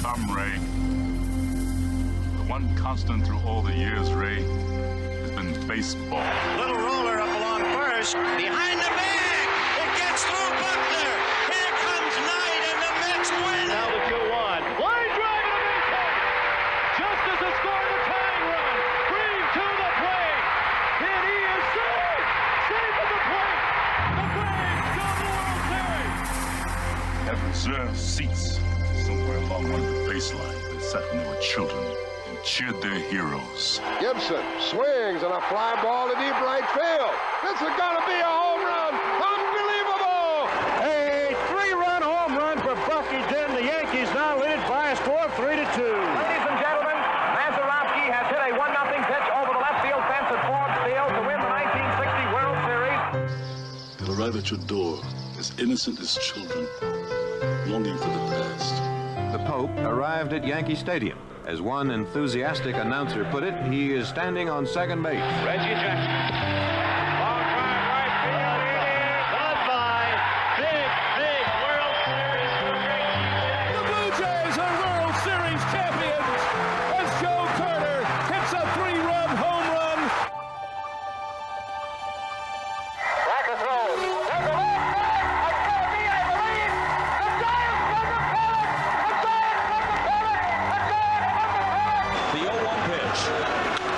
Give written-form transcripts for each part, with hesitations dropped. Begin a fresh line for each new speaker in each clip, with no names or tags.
Come, Ray. The one constant through all the years, Ray, has been baseball.
Little roller up along first. Behind the bag. It gets through Buckner. Here comes Knight, and the Mets win. Now the 2-1. Line drive to the base hit. Justice has scored the tying run. Green to the plate. And he is safe. Safe at the plate. The Braves go to the World Series.
Have reserved seats somewhere along one of the baselines. They sat when they were children and cheered their heroes.
Gibson swings and a fly ball to deep right field. This is going to be a home run. Unbelievable!
A 3-run home run for Bucky Dent. The Yankees now lead it by a score of 3-2.
Ladies and gentlemen, Mazeroski has hit a 1-0 pitch over the left field fence at Ford Field to win the 1960 World Series.
They'll arrive at your door as innocent as children, longing for the past.
The Pope arrived at Yankee Stadium. As one enthusiastic announcer put it, he is standing on second base.
Reggie Jackson. Long drive right field. It is goodbye. Big World Series for Reggie Jackson.
The Blue Jays are World Series champions as Joe Carter hits a 3-run home run.
Back to throw. There's a long drive. It's going to be, I believe, the Giants from the paddock. The Giants from the paddock. The Giants from the paddock.
The 0-1 pitch.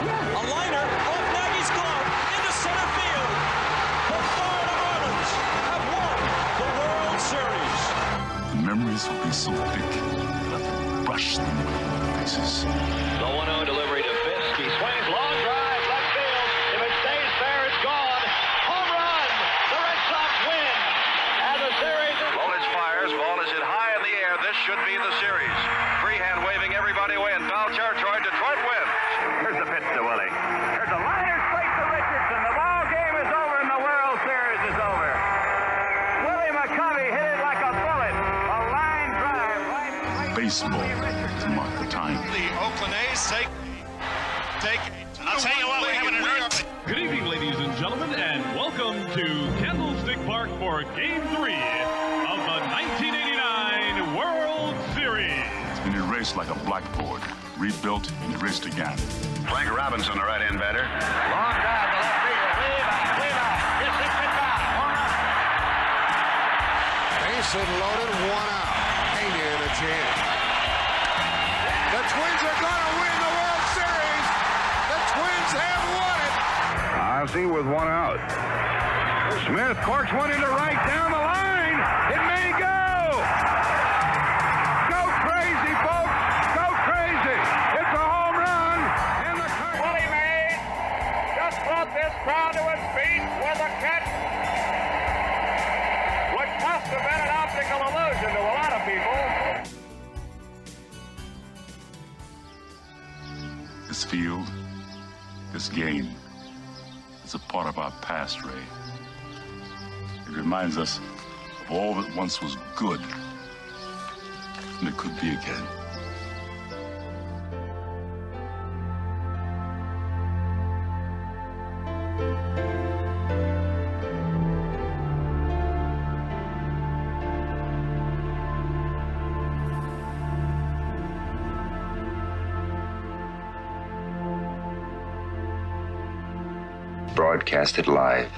A liner off Nagy's glove into center field. The Florida Marlins have won the World Series.
The memories will be so thick that I can brush them with my faces.
The 1-0 delivery to Fisk. He swings, long drive, left field. If it stays fair, it's gone. Home run. The Red Sox win. And the series is...
Lolich fires. Ball is hit high in the air. This should be the series. Freehand waving. Everybody win. Foul territory. Detroit wins. Here's the pitch to Willie. There's a liner straight to Richardson. The ball game is over and the World Series is over. Willie McCovey hit it like a bullet. A line drive right.
Baseball to mark the time.
The Oakland A's take. I'll tell you what, we're having an earth.
Good evening, ladies and gentlemen, and welcome to Candlestick Park for Game 3 of the 1989 World Series.
It's been erased like a blackboard, rebuilt and erased again.
Frank Robinson, the right-hand batter.
Long drive to left field. Way back. Yes, it's goodbye. Home run.
Bases loaded, 1 out. Pena in a chance. The Twins are going to win the World Series. The Twins have won it.
Ozzie with 1 out. Smith corks one into right down the line. It may go. Go crazy, folks. Go crazy. It's a home run. And the
Willie Mays just brought this crowd to its feet with a catch which must have been an optical illusion to a lot of people.
This field, this game, is a part of our past, Ray. It reminds us of all that once was good, and it could be again.
Broadcasted live.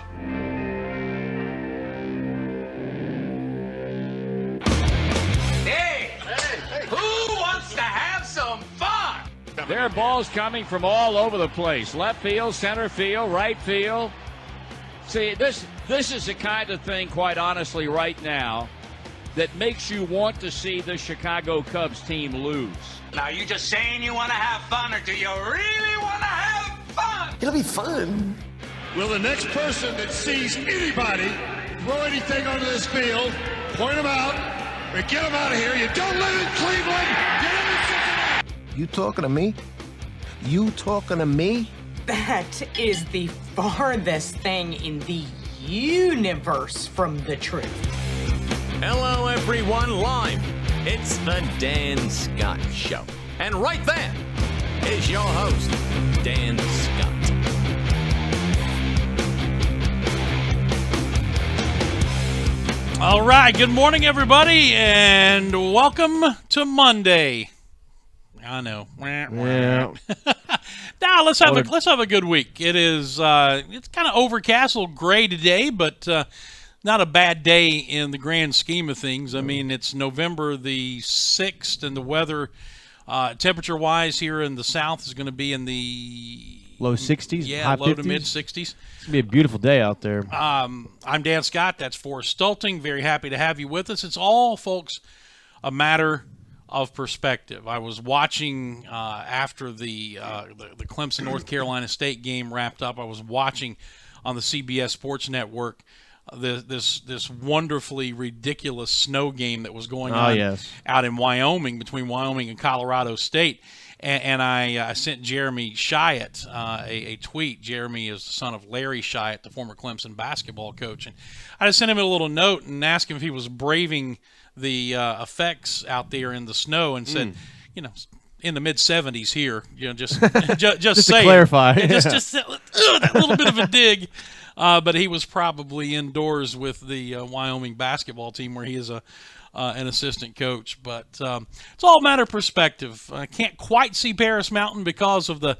Who wants to have some fun?
There are balls coming from all over the place. Left field, center field, right field. See, this is the kind of thing, quite honestly, right now, that makes you want to see the Chicago Cubs team lose.
Now, you just saying you want to have fun, or do you really want to have fun?
It'll be fun.
Will the next person that sees anybody throw anything onto this field, point them out, and get them out of here? You don't live in Cleveland. You live in Cincinnati.
You talking to me? You talking to me?
That is the farthest thing in the universe from the truth.
Hello, everyone, live. It's the Dan Scott Show. And right there is your host, Dan Scott.
All right, good morning, everybody, and welcome to Monday.
I know.
Yeah.
Now let's have a good week. It is it's kind of overcast, a little gray today, but not a bad day in the grand scheme of things. I mean, it's November the 6th, and the weather, temperature-wise, here in the south is going to be in the
low 60s,
yeah,
high
low
50s.
to mid 60s.
It's gonna be a beautiful day out there.
I'm Dan Scott. That's Forrest Stulting. Very happy to have you with us. It's all, folks, a matter of perspective. I was watching after the Clemson North Carolina State game wrapped up. I was watching on the CBS Sports Network this wonderfully ridiculous snow game that was going on out in Wyoming, between Wyoming and Colorado State. And I sent Jeremy Shiat a tweet. Jeremy is the son of Larry Shiat, the former Clemson basketball coach. And I just sent him a little note and asked him if he was braving the effects out there in the snow, and said, in the mid-70s here, just
just
say
to clarify.
just that little bit of a dig. But he was probably indoors with the Wyoming basketball team, where he is an assistant coach. But it's all a matter of perspective. I can't quite see Paris Mountain because of the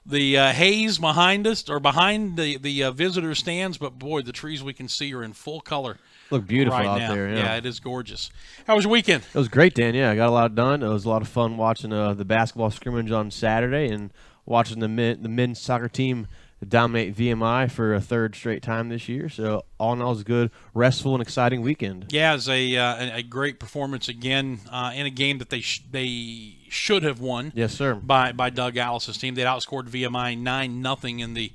haze behind us, or behind the visitor stands. But boy, the trees we can see are in full color.
Look beautiful
right
out
now.
there. Yeah,
it is gorgeous. How was your weekend?
It was great, Dan. Yeah, I got a lot done. It was a lot of fun watching the basketball scrimmage on Saturday and watching the men's soccer team dominate VMI for a third straight time this year. So all in all, it was a good, restful, and exciting weekend.
Yeah, it was a great performance again in a game that they should have won.
Yes, sir.
By Doug Alice's team. They'd outscored VMI 9-0 in the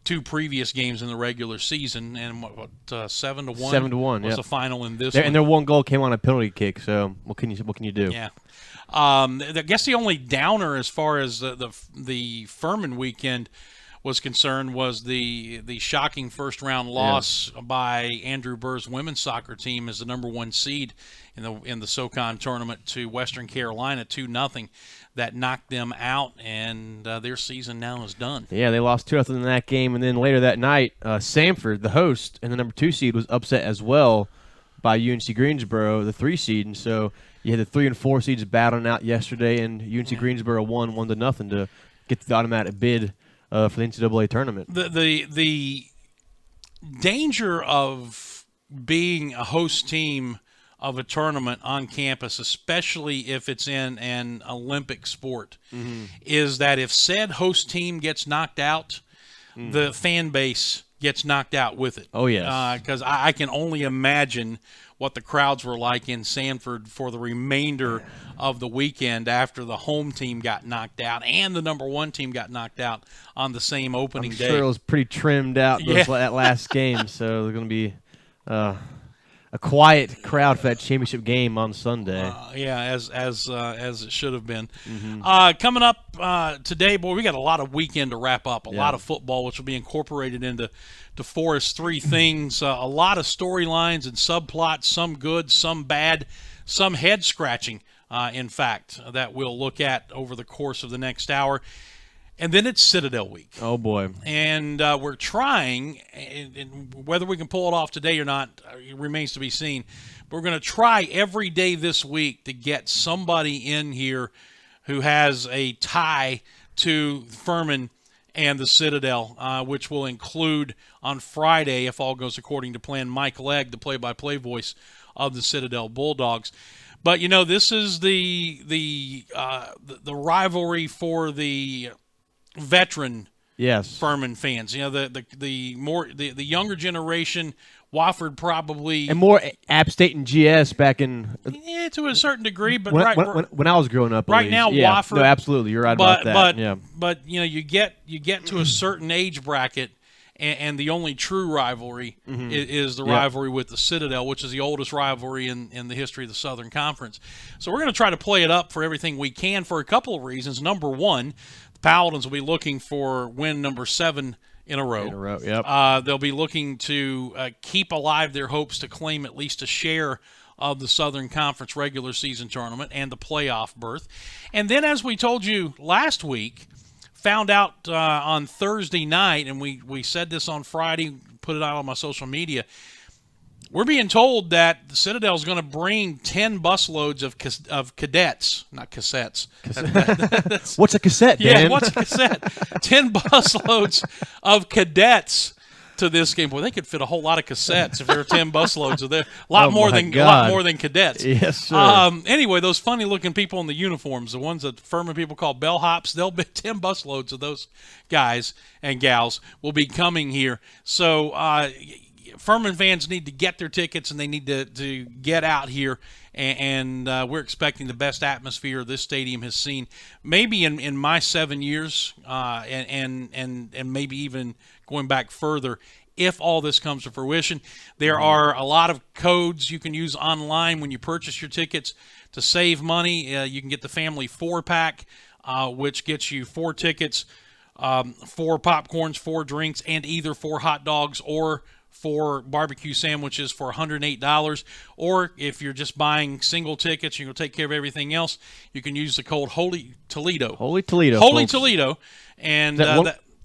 two previous games in the regular season, and 7-1.
7-1
was the final in this
one.
one.
And their one goal came on a penalty kick. So what can you do?
Yeah. I guess the only downer as far as the Furman weekend was concerned was the shocking first round loss by Andrew Burr's women's soccer team as the number 1 seed in the SoCon tournament to Western Carolina 2-0. That knocked them out, and their season now is done.
Yeah, they lost 2-0 in that game, and then later that night, Samford, the host and the number 2 seed, was upset as well by UNC Greensboro, the 3 seed, and so you had the 3 and 4 seeds battling out yesterday, and UNC Greensboro won 1-0 to get the automatic bid for the NCAA tournament.
The danger of being a host team of a tournament on campus, especially if it's in an Olympic sport, is that if said host team gets knocked out, the fan base gets knocked out with it.
Oh, yes.
Because I can only imagine what the crowds were like in Sanford for the remainder of the weekend after the home team got knocked out and the number 1 team got knocked out on the same opening day.
I'm sure it was pretty trimmed out that last game, so there's going to be a quiet crowd for that championship game on Sunday.
As it should have been. Coming up today, boy, we got a lot of weekend to wrap up. A lot of football, which will be incorporated into Forrest's 3 things. A lot of storylines and subplots, some good, some bad, some head-scratching, in fact, that we'll look at over the course of the next hour. And then it's Citadel week.
Oh, boy.
And we're trying, and whether we can pull it off today or not, it remains to be seen. But we're going to try every day this week to get somebody in here who has a tie to Furman and the Citadel, which will include on Friday, if all goes according to plan, Mike Legg, the play-by-play voice of the Citadel Bulldogs. But, this is the rivalry for the veteran Furman fans. The younger generation, Wofford probably,
and more App State and GS back in
to a certain degree, but
when I was growing up,
right now Wofford.
No, absolutely, you're right about that.
But you get to a certain age bracket, and the only true rivalry is the rivalry with the Citadel, which is the oldest rivalry in the history of the Southern Conference. So we're going to try to play it up for everything we can for a couple of reasons. Number one, Paladins will be looking for win number 7 in a row.
Yep.
They'll be looking to keep alive their hopes to claim at least a share of the Southern Conference regular season tournament and the playoff berth. And then, as we told you last week, found out on Thursday night, and we said this on Friday, put it out on my social media, We're being told that the Citadel is going to bring 10 busloads of cadets, not cassettes.
What's a cassette, Dan?
Yeah, what's a cassette? 10 busloads of cadets to this game. Boy, they could fit a whole lot of cassettes if there were 10 busloads of there. A lot more than cadets.
Yes, sir.
Anyway, those funny-looking people in the uniforms, the ones that Furman people call bellhops, they'll be 10 busloads of those guys and gals will be coming here. So Furman fans need to get their tickets, and they need to get out here, and we're expecting the best atmosphere this stadium has seen maybe in my 7 years, and maybe even going back further if all this comes to fruition. There are a lot of codes you can use online when you purchase your tickets to save money. You can get the family 4-pack, which gets you 4 tickets, 4 popcorns, 4 drinks, and either 4 hot dogs or 4 barbecue sandwiches for $108. Or if you're just buying single tickets, you're going to take care of everything else, you can use the code Holy Toledo.
Holy Toledo.
Holy
folks.
Toledo. And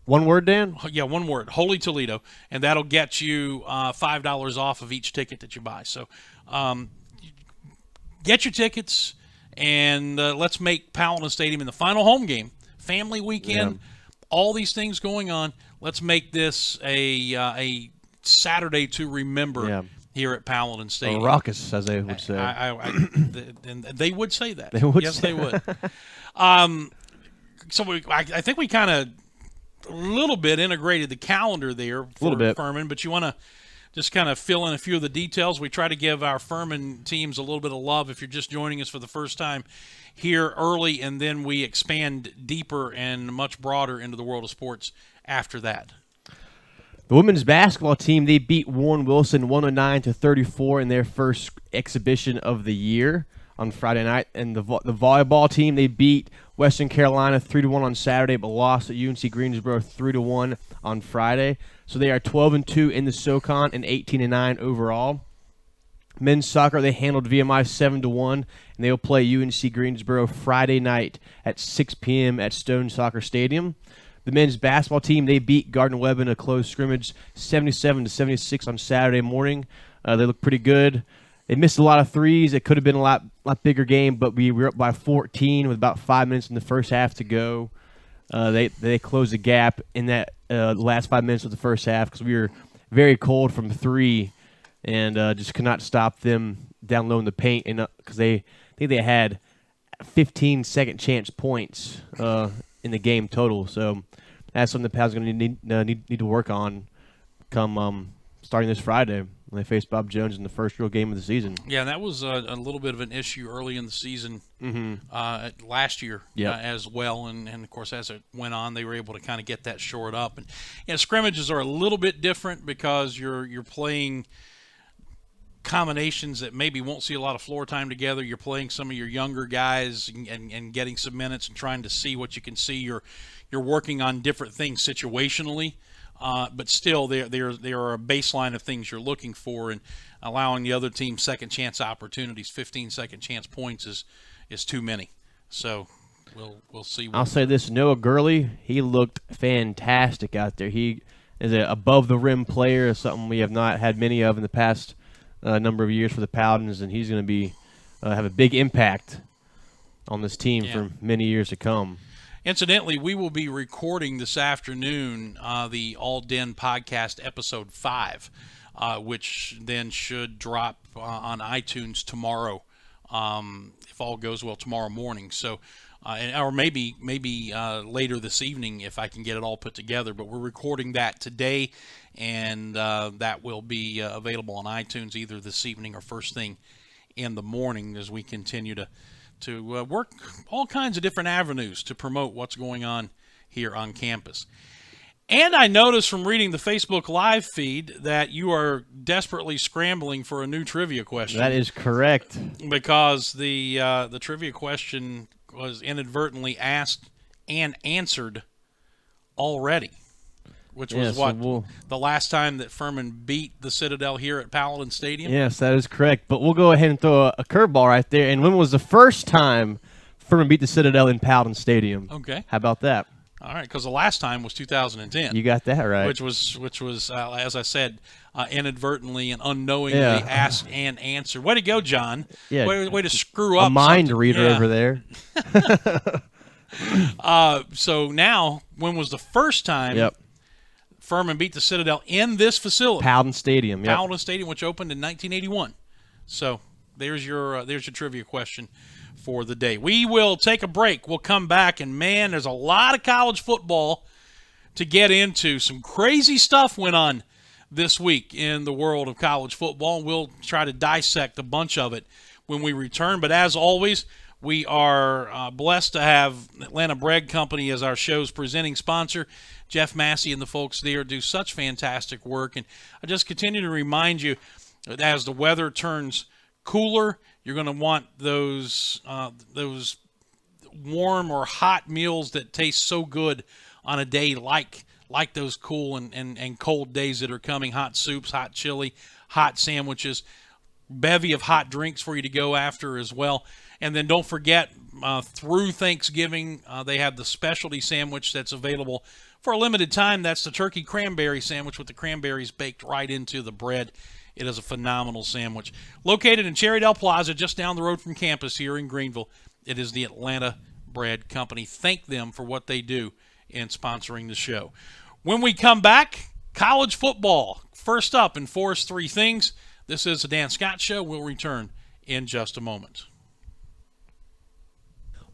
one word, Dan?
Yeah, one word. Holy Toledo. And that'll get you $5 off of each ticket that you buy. So get your tickets, and let's make Paladin Stadium in the final home game, family weekend, all these things going on. Let's make this a Saturday to remember here at Paladin Stadium.
Raucous, as they would say.
And they would say that.
They would.
Yes, they would. So I think we kind of a little bit integrated the calendar there for Furman, but you want to just kind of fill in a few of the details. We try to give our Furman teams a little bit of love if you're just joining us for the first time here early, and then we expand deeper and much broader into the world of sports after that.
The women's basketball team, they beat Warren Wilson 109-34 in their first exhibition of the year on Friday night. And the volleyball team, they beat Western Carolina 3-1 on Saturday, but lost at UNC Greensboro 3-1 on Friday. So they are 12-2 in the SoCon and 18-9 overall. Men's soccer, they handled VMI 7-1, and they will play UNC Greensboro Friday night at 6 p.m. at Stone Soccer Stadium. The men's basketball team, they beat Gardner-Webb in a close scrimmage 77-76 on Saturday morning. They look pretty good. They missed a lot of threes. It could have been a lot bigger game, but we were up by 14 with about 5 minutes in the first half to go. They closed the gap in that last 5 minutes of the first half because we were very cold from 3 and just could not stop them down low in the paint. Because I think they had 15 second chance points in the game total. So that's something the Pals are going to need to work on come starting this Friday when they face Bob Jones in the first real game of the season.
Yeah, and that was a little bit of an issue early in the season last year as well. And, of course, as it went on, they were able to kind of get that shored up. And scrimmages are a little bit different because you're playing combinations that maybe won't see a lot of floor time together. You're playing some of your younger guys and getting some minutes and trying to see what you can see. You're working on different things situationally, but still there are a baseline of things you're looking for, and allowing the other team second chance opportunities. 15 second chance points is too many. So we'll see.
I'll say this: Noah Gurley, he looked fantastic out there. He is an above the rim player, something we have not had many of in the past number of years for the Paladins, and he's going to be have a big impact on this team for many years to come.
Incidentally, we will be recording this afternoon the All Den podcast episode 5, which then should drop on iTunes tomorrow, if all goes well, tomorrow morning. So, or maybe later this evening if I can get it all put together. But we're recording that today, and that will be available on iTunes either this evening or first thing in the morning as we continue to work all kinds of different avenues to promote what's going on here on campus. And I noticed from reading the Facebook Live feed that you are desperately scrambling for a new trivia question.
That is correct.
Because the trivia question was inadvertently asked and answered already, which was the last time that Furman beat the Citadel here at Paladin Stadium?
Yes, that is correct. But we'll go ahead and throw a curveball right there. And when was the first time Furman beat the Citadel in Paladin Stadium?
Okay.
How about that?
All right, because the last time was 2010.
You got that right.
Which was as I said, inadvertently and unknowingly asked and answered. Way to go, John.
Yeah.
Way to screw up.
A mind
something.
reader over there.
So now, when was the first time Furman beat the Citadel in this facility?
Paladin Stadium. Yep.
Paladin Stadium, which opened in 1981. So there's your trivia question for the day. We will take a break. We'll come back, and man, there's a lot of college football to get into. Some crazy stuff went on this week in the world of college football. We'll try to dissect a bunch of it when we return. But as always, we are blessed to have Atlanta Bread Company as our show's presenting sponsor. Jeff Massey and the folks there do such fantastic work. And I just continue to remind you that as the weather turns cooler, you're going to want those warm or hot meals that taste so good on a day like those cool and cold days that are coming. Hot soups, hot chili, hot sandwiches, bevy of hot drinks for you to go after as well. And then don't forget, through Thanksgiving, they have the specialty sandwich that's available for a limited time. That's the turkey cranberry sandwich with the cranberries baked right into the bread. It is a phenomenal sandwich. Located in Cherrydale Plaza, just down the road from campus here in Greenville, it is the Atlanta Bread Company. Thank them for what they do in sponsoring the show. When we come back, college football. First up in Forest 3 Things. This is the Dan Scott Show. We'll return in just a moment.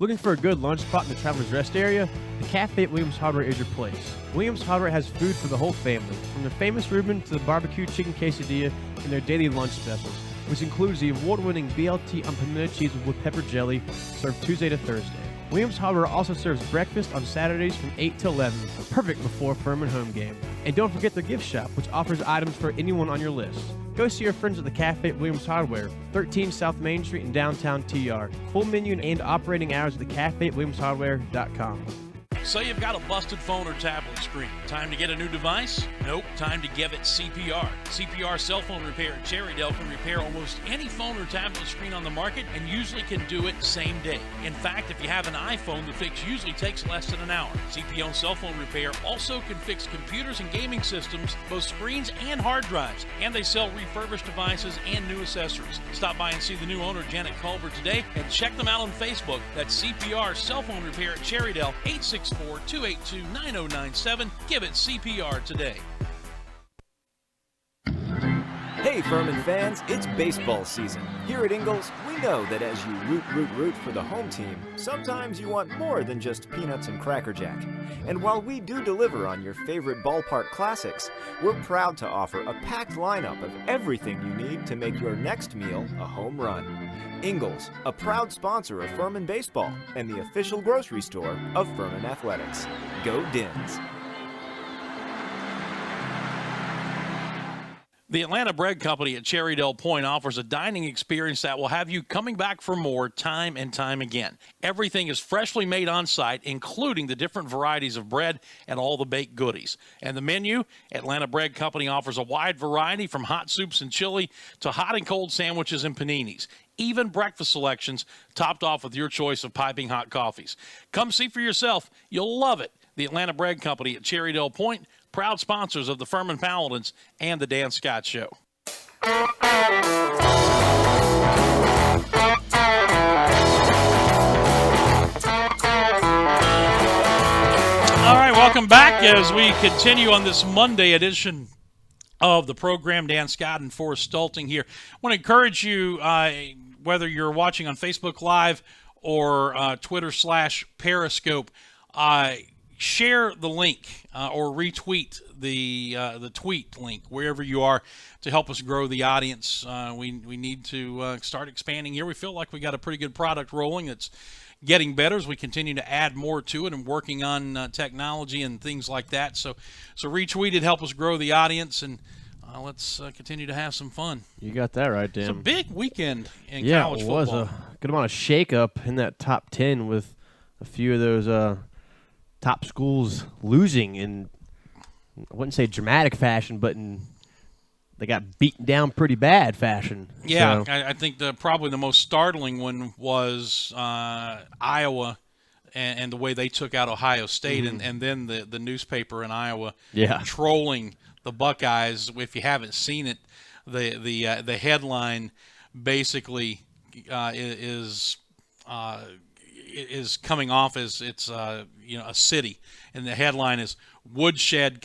Looking for a good lunch spot in the Travelers Rest area? The Cafe at Williams Hardware is your place. Williams Hardware has food for the whole family, from the famous Reuben to the barbecue chicken quesadilla and their daily lunch specials, which includes the award-winning BLT on pimento cheese with pepper jelly, served Tuesday to Thursday. Williams Hardware also serves breakfast on Saturdays from 8 to 11, perfect before Furman home game. And don't forget their gift shop, which offers items for anyone on your list. Go see your friends at the Cafe at Williams Hardware, 13 South Main Street in downtown TR. Full menu and operating hours at the Cafe at WilliamsHardware.com.
So you've got a busted phone or tablet screen. Time to get a new device? Nope. Time to give it CPR. CPR Cell Phone Repair at Cherrydale can repair almost any phone or tablet screen on the market and usually can do it same day. In fact, if you have an iPhone, the fix usually takes less than an hour. CPO Cell Phone Repair also can fix computers and gaming systems, both screens and hard drives. And they sell refurbished devices and new accessories. Stop by and see the new owner, Janet Culver, today and check them out on Facebook. That's CPR Cell Phone Repair at Cherrydale, 864-282-9097. Give it CPR today.
Hey Furman fans, it's baseball season. Here at Ingalls, we know that as you root for the home team, sometimes you want more than just peanuts and Cracker Jack. And while we do deliver on your favorite ballpark classics, we're proud to offer a packed lineup of everything you need to make your next meal a home run. Ingalls, a proud sponsor of Furman Baseball and the official grocery store of Furman Athletics. Go Dins!
The Atlanta Bread Company at Cherrydale Point offers a dining experience that will have you coming back for more time and time again. Everything is freshly made on site, including the different varieties of bread and all the baked goodies. And the menu, Atlanta Bread Company offers a wide variety from hot soups and chili to hot and cold sandwiches and paninis. Even breakfast selections topped off with your choice of piping hot coffees. Come see for yourself. You'll love it. The Atlanta Bread Company at Cherrydale Point, proud sponsors of the Furman Paladins and the Dan Scott Show.
All right, welcome back as we continue on this Monday edition of the program. Dan Scott and Forrest Stulting here. I want to encourage you, whether you're watching on Facebook Live or Twitter/Periscope, share the link or retweet the tweet link wherever you are to help us grow the audience. We need to start expanding here. We feel like we got a pretty good product rolling. It's getting better as we continue to add more to it and working on technology and things like that. So retweet it, help us grow the audience, and let's continue to have some fun.
You got that right, Dan.
It's a big weekend in college
football.
football.
Yeah, it was a good amount of shakeup in that top 10 with a few of those top schools losing in, I wouldn't say dramatic fashion, but they got beaten down pretty bad fashion.
Yeah,
so.
I think probably the most startling one was Iowa and the way they took out Ohio State, and then the newspaper in Iowa
Yeah.
trolling the Buckeyes. If you haven't seen it, the headline basically is coming off as it's a city, and the headline is Woodshed,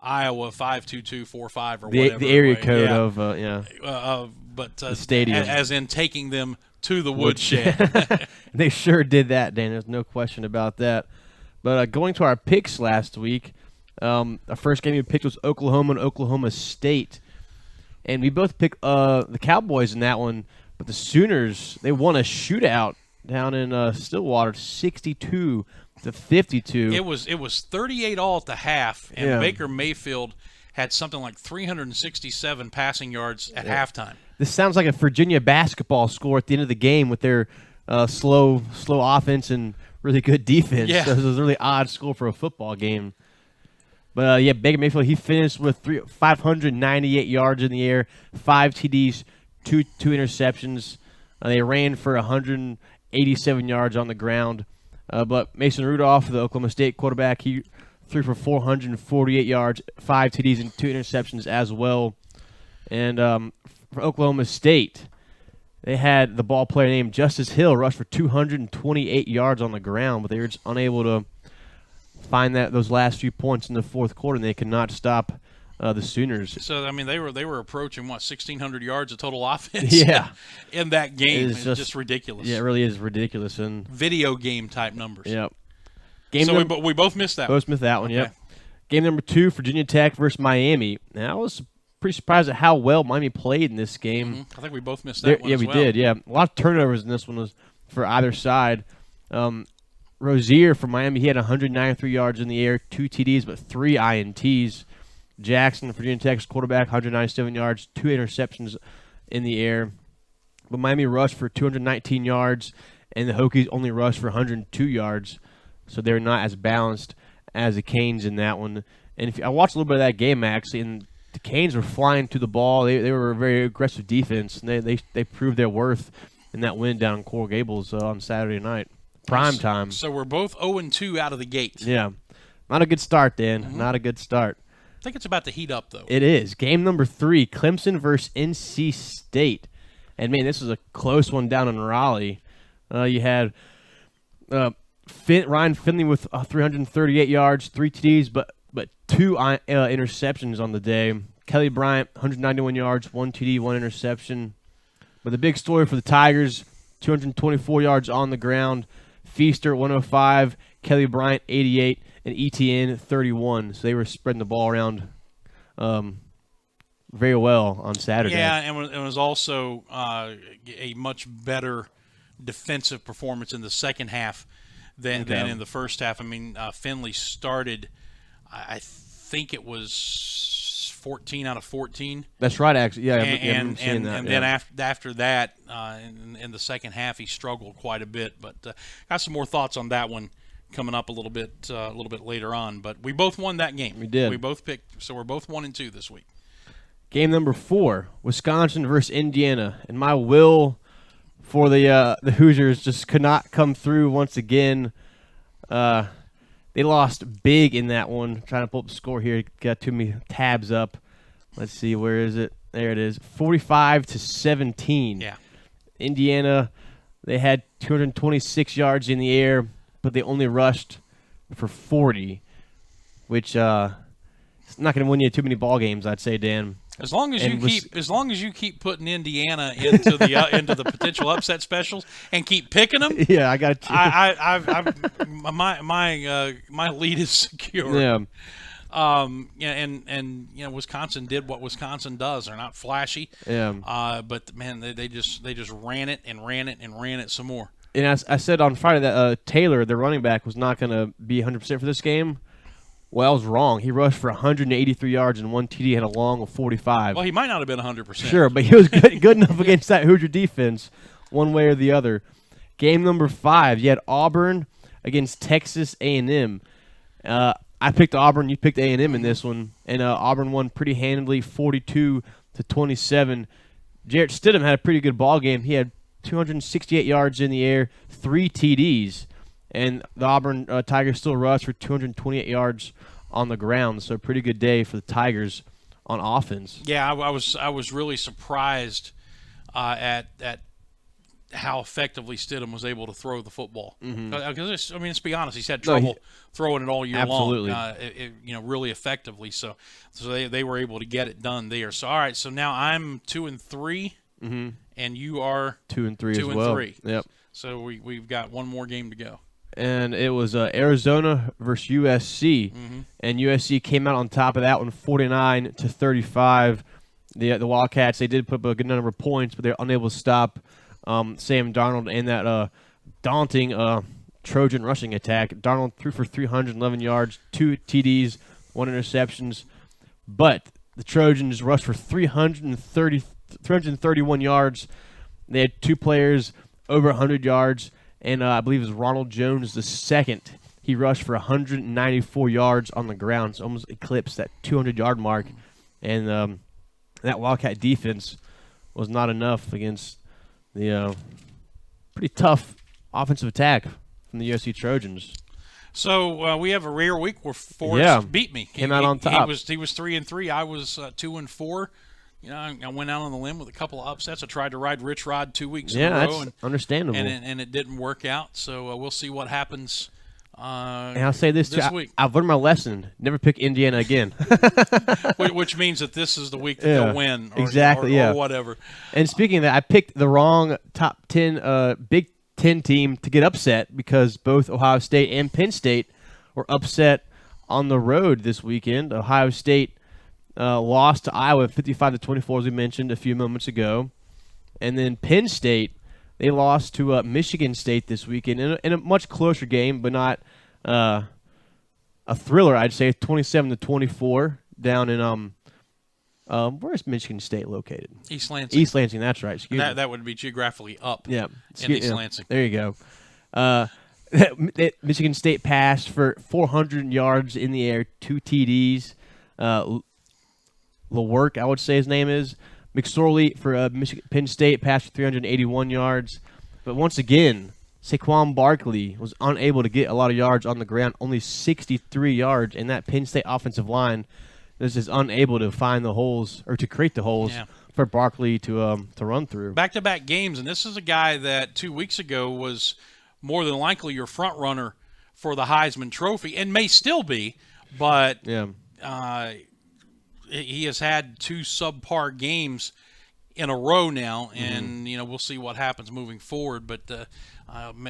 Iowa 52245 or whatever.
The area
right?
code
but
the stadium,
as in taking them to the Woodshed.
They sure did that, Dan. There's no question about that. But going to our picks last week, our first game we picked was Oklahoma and Oklahoma State, and we both picked the Cowboys in that one. But the Sooners, they won a shootout down in Stillwater, 62-52.
It was 38 all at the half, and Baker Mayfield had something like 367 passing yards at halftime.
This sounds like a Virginia basketball score at the end of the game with their slow offense and really good defense.
Yeah.
So it was a really odd score for a football game. But, Baker Mayfield, he finished with 598 yards in the air, 5 TDs, two interceptions. They ran for 187 yards on the ground. But Mason Rudolph, the Oklahoma State quarterback, he threw for 448 yards, 5 TDs, and 2 interceptions as well. And for Oklahoma State, they had the ball player named Justice Hill rush for 228 yards on the ground, but they were just unable to find those last few points in the fourth quarter, and they could not stop the Sooners.
So I mean, they were approaching 1,600 yards of total offense.
Yeah.
in that game.
It's
just ridiculous.
Yeah, it really is ridiculous. And
video game type numbers.
Yep.
We both missed that.
Both missed that one.
Okay.
Yep. Game number 2, Virginia Tech versus Miami. Now I was pretty surprised at how well Miami played in this game.
Mm-hmm. I think we both missed that one.
Yeah,
as
we
well.
did. Yeah, a lot of turnovers in this one was for either side. Rozier from Miami, he had 193 yards in the air, 2 TDs, but 3 INTs. Jackson, Virginia Tech's quarterback, 197 yards, 2 interceptions in the air. But Miami rushed for 219 yards, and the Hokies only rushed for 102 yards. So they're not as balanced as the Canes in that one. And I watched a little bit of that game, actually, and the Canes were flying to the ball. They were a very aggressive defense, and they proved their worth in that win down in Coral Gables on Saturday night. Prime time.
So we're both 0-2 out of the gate.
Yeah. Not a good start, Dan.
Mm-hmm.
Not a good start.
I think it's about to heat up, though.
It is. Game number 3, Clemson versus NC State. And, man, this was a close one down in Raleigh. You had Ryan Finley with 338 yards, 3 TDs, but 2 interceptions on the day. Kelly Bryant, 191 yards, 1 TD, 1 interception. But the big story for the Tigers, 224 yards on the ground. Feaster, 105. Kelly Bryant, 88. And ETN, 31. So they were spreading the ball around very well on Saturday.
Yeah, and it was also a much better defensive performance in the second half than in the first half. I mean, Finley started, I think it was 14 out of 14.
That's right, actually. Yeah,
and
that.
Then after that, in the second half, he struggled quite a bit. But got some more thoughts on that one coming up a little bit later on. But we both won that game.
We did.
We both picked, so we're both 1-2 this week.
Game number 4, Wisconsin versus Indiana, and my will for the Hoosiers just could not come through once again. They lost big in that one. Trying to pull up the score here. Got too many tabs up. Let's see, where is it? There it is. 45-17.
Yeah.
Indiana, they had 226 yards in the air, but they only rushed for 40, which it's not going to win you too many ball games, I'd say, Dan.
As long as you keep putting Indiana into the potential upset specials and keep picking them,
yeah, I got.
My lead is secure.
Yeah.
And Wisconsin did what Wisconsin does. They're not flashy.
Yeah.
But man, they just ran it and ran it and ran it some more.
And as I said on Friday that Taylor, the running back, was not going to be 100% for this game. Well, I was wrong. He rushed for 183 yards and 1 TD, had a long of 45.
Well, he might not have been 100%.
Sure, but he was good enough against that Hoosier defense, one way or the other. Game number 5, you had Auburn against Texas A&M. I picked Auburn, you picked A&M in this one, and Auburn won pretty handily, 42-27. Jarrett Stidham had a pretty good ball game. He had 268 yards in the air, 3 TDs. And the Auburn Tigers still rushed for 228 yards on the ground, so pretty good day for the Tigers on offense.
Yeah, I was really surprised at how effectively Stidham was able to throw the football. Because let's be honest, he's had trouble throwing it all year
absolutely.
long. Really effectively. So they were able to get it done there. So all right, so now I'm 2-3, and you are
2-3 as well.
2-3.
Yep.
So we've got one more game to go.
And it was Arizona versus USC, and USC came out on top of that one, 49-35. The Wildcats, they did put up a good number of points, but they're unable to stop Sam Darnold and that daunting Trojan rushing attack. Darnold threw for 311 yards, 2 TDs, 1 interceptions, but the Trojans rushed for 331 yards. They had 2 players over 100 yards. And I believe it was Ronald Jones the second. He rushed for 194 yards on the ground, so almost eclipsed that 200-yard mark. And that Wildcat defense was not enough against the pretty tough offensive attack from the USC Trojans.
So we have a rare week where Forrest beat me.
Came out on top.
He was 3-3. I was 2-4. I went out on the limb with a couple of upsets. I tried to ride Rich Rod 2 weeks in a row.
That's understandable.
And it didn't work out. So we'll see what happens
and I'll say this too.
week.
I've learned my lesson. Never pick Indiana again.
Which means that this is the week that they'll win. Or whatever.
And speaking of that, I picked the wrong top 10 Big Ten team to get upset because both Ohio State and Penn State were upset on the road this weekend. Ohio State lost to Iowa 55-24, as we mentioned a few moments ago. And then Penn State, they lost to Michigan State this weekend in a much closer game, but not a thriller, I'd say, 27-24 down in where is Michigan State located?
East Lansing.
East Lansing, that's right. Excuse me.
That would be geographically up
in
East Lansing.
There you go. Michigan State passed for 400 yards in the air, 2 TDs. Lewerk, I would say his name is. McSorley for Penn State passed for 381 yards. But once again, Saquon Barkley was unable to get a lot of yards on the ground, only 63 yards, and that Penn State offensive line is unable to find the holes or to create the holes for Barkley to run through.
Back-to-back games, and this is a guy that 2 weeks ago was more than likely your front runner for the Heisman Trophy, and may still be, but he has had 2 subpar games in a row now, and we'll see what happens moving forward. But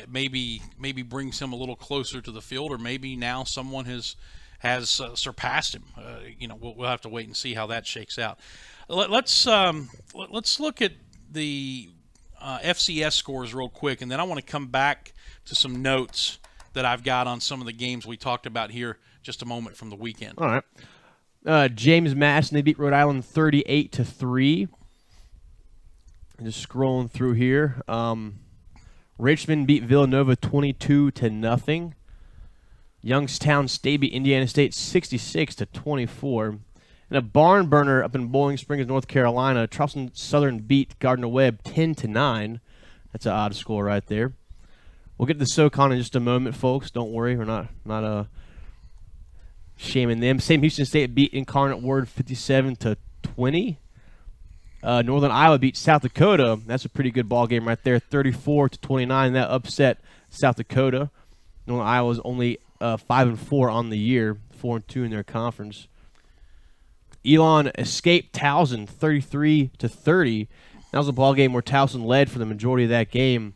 maybe brings him a little closer to the field, or maybe now someone has surpassed him. We'll have to wait and see how that shakes out. Let's look at the FCS scores real quick, and then I want to come back to some notes that I've got on some of the games we talked about here just a moment from the weekend.
All right. James Madison, they beat Rhode Island 38-3. Just scrolling through here. Richmond beat Villanova 22-0. Youngstown State beat Indiana State 66-24. And a barn burner up in Bowling Springs, North Carolina. Charleston Southern beat Gardner-Webb 10-9. That's an odd score right there. We'll get to the SoCon in just a moment, folks. Don't worry, we're not shaming them. Sam Houston State beat Incarnate Word 57-20. Northern Iowa beat South Dakota. That's a pretty good ball game right there, 34-29. That upset South Dakota. Northern Iowa is only 5-4 on the year, 4-2 in their conference. Elon escaped Towson 33-30. That was a ball game where Towson led for the majority of that game.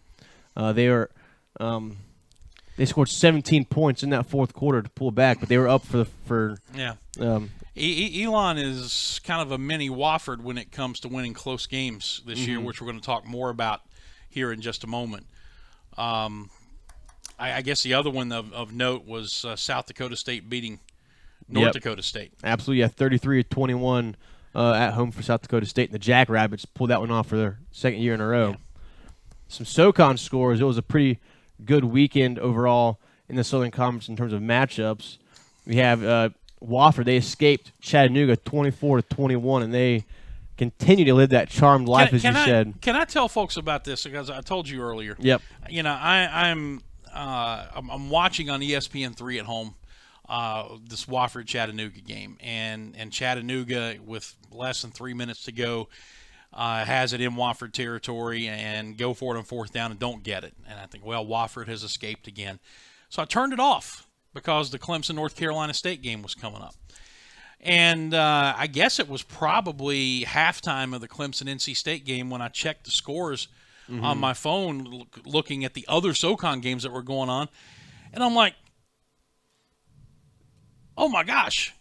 They scored 17 points in that fourth quarter to pull back, but they were up
Elon is kind of a mini Wofford when it comes to winning close games this year, which we're going to talk more about here in just a moment. I guess the other one of note was South Dakota State beating North Dakota State.
Absolutely, 33-21 at home for South Dakota State. And the Jackrabbits pulled that one off for their second year in a row. Some SoCon scores. It was a pretty good weekend overall in the Southern Conference in terms of matchups. We have Wofford. They escaped Chattanooga 24-21, and they continue to live that charmed life, as you said.
Can I tell folks about this? Because I told you earlier.
Yep.
I'm watching on ESPN3 at home this Wofford Chattanooga game, and Chattanooga with less than 3 minutes to go has it in Wofford territory and go for it on fourth down and don't get it. And I think, well, Wofford has escaped again. So I turned it off because the Clemson North Carolina State game was coming up. And I guess it was probably halftime of the Clemson NC State game when I checked the scores on my phone, looking at the other SoCon games that were going on. And I'm like, oh my gosh,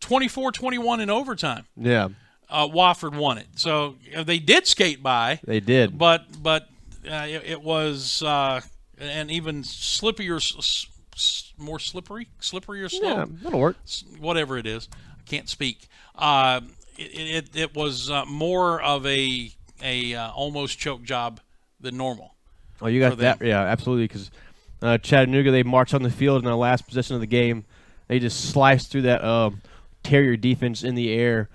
24-21 in overtime.
Yeah.
Wofford won it. So they did skate by.
They did.
But it was an even slippier, more slipperier slope.
Yeah, that'll work.
Whatever it is. I can't speak. It was more of a almost choke job than normal.
Oh, you got that? Yeah, absolutely. Because Chattanooga, they marched on the field in their last possession of the game. They just sliced through that Terrier defense in the air.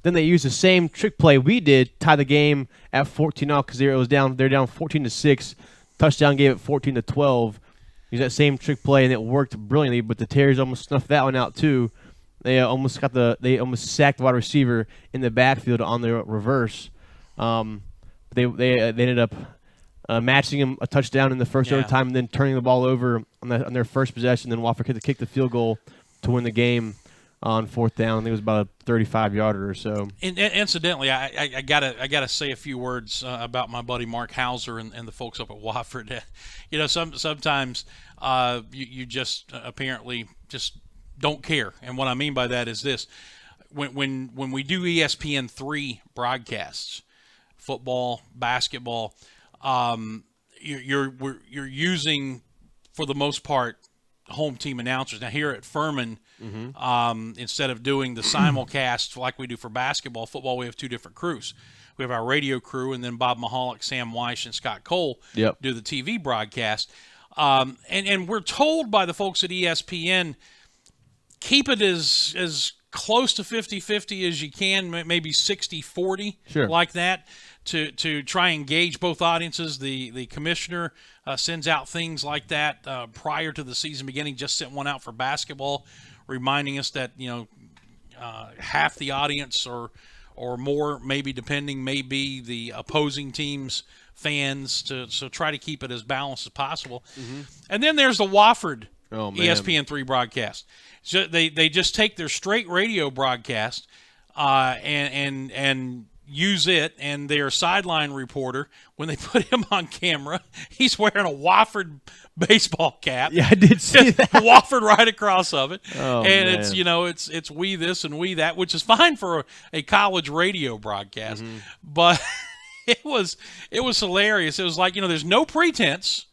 Then they used the same trick play we did, tie the game at 14-0 because they're down 14-6. Touchdown gave it 14-12. Use that same trick play and it worked brilliantly. But the Terriers almost snuffed that one out too. They almost sacked the wide receiver in the backfield on their reverse. They ended up matching him a touchdown in the first overtime and then turning the ball over on their first possession. Then Wofford had to kick the field goal to win the game on fourth down. I think it was about a 35-yarder or so.
And incidentally, I gotta say a few words about my buddy Mark Hauser and the folks up at Wofford. You know, sometimes you just apparently just don't care. And what I mean by that is this: when we do ESPN3 broadcasts, football, basketball, you're using, for the most part, home team announcers. Now here at Furman, instead of doing the simulcast like we do for basketball, football, we have two different crews. We have our radio crew, and then Bob Mahalik, Sam Weish, and Scott Cole do the TV broadcast. And we're told by the folks at ESPN, keep it as close to 50-50 as you can, maybe 60-40, like that, to try and engage both audiences. The commissioner sends out things like that prior to the season beginning. Just sent one out for basketball, reminding us that half the audience or more, maybe depending, may be the opposing team's fans. So try to keep it as balanced as possible. And then there's the Wofford ESPN3 broadcast. So they just take their straight radio broadcast and use it, and their sideline reporter, when they put him on camera, he's wearing a Wofford baseball cap.
Yeah, I did see that.
Wofford right across of it.
Oh,
and
man.
it's we this and we that, which is fine for a college radio broadcast. But it was hilarious. It was like, there's no pretense.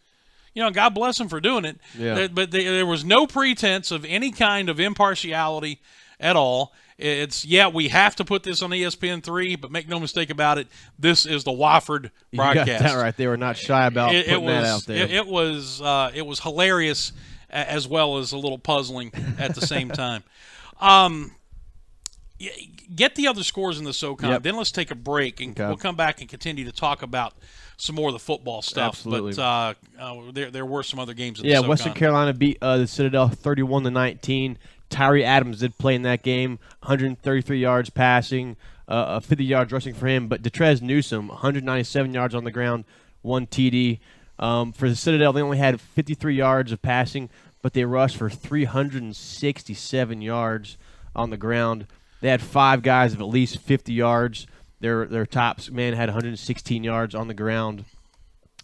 God bless them for doing it.
Yeah.
But there was no pretense of any kind of impartiality at all. It's, we have to put this on ESPN3, but make no mistake about it, this is the Wofford broadcast.
You got that right. They were not shy about putting that out there.
It was hilarious as well as a little puzzling at the same time. Get the other scores in the SoCon. Then let's take a break, and we'll come back and continue to talk about some more of the football stuff.
Absolutely.
But there were some other games in the SoCon.
Western Carolina beat the Citadel 31-19. Tyree Adams did play in that game, 133 yards passing, 50 yards rushing for him. But Detrez Newsome, 197 yards on the ground, 1 TD. For the Citadel, they only had 53 yards of passing, but they rushed for 367 yards on the ground. They had 5 guys of at least 50 yards. Their top man had 116 yards on the ground.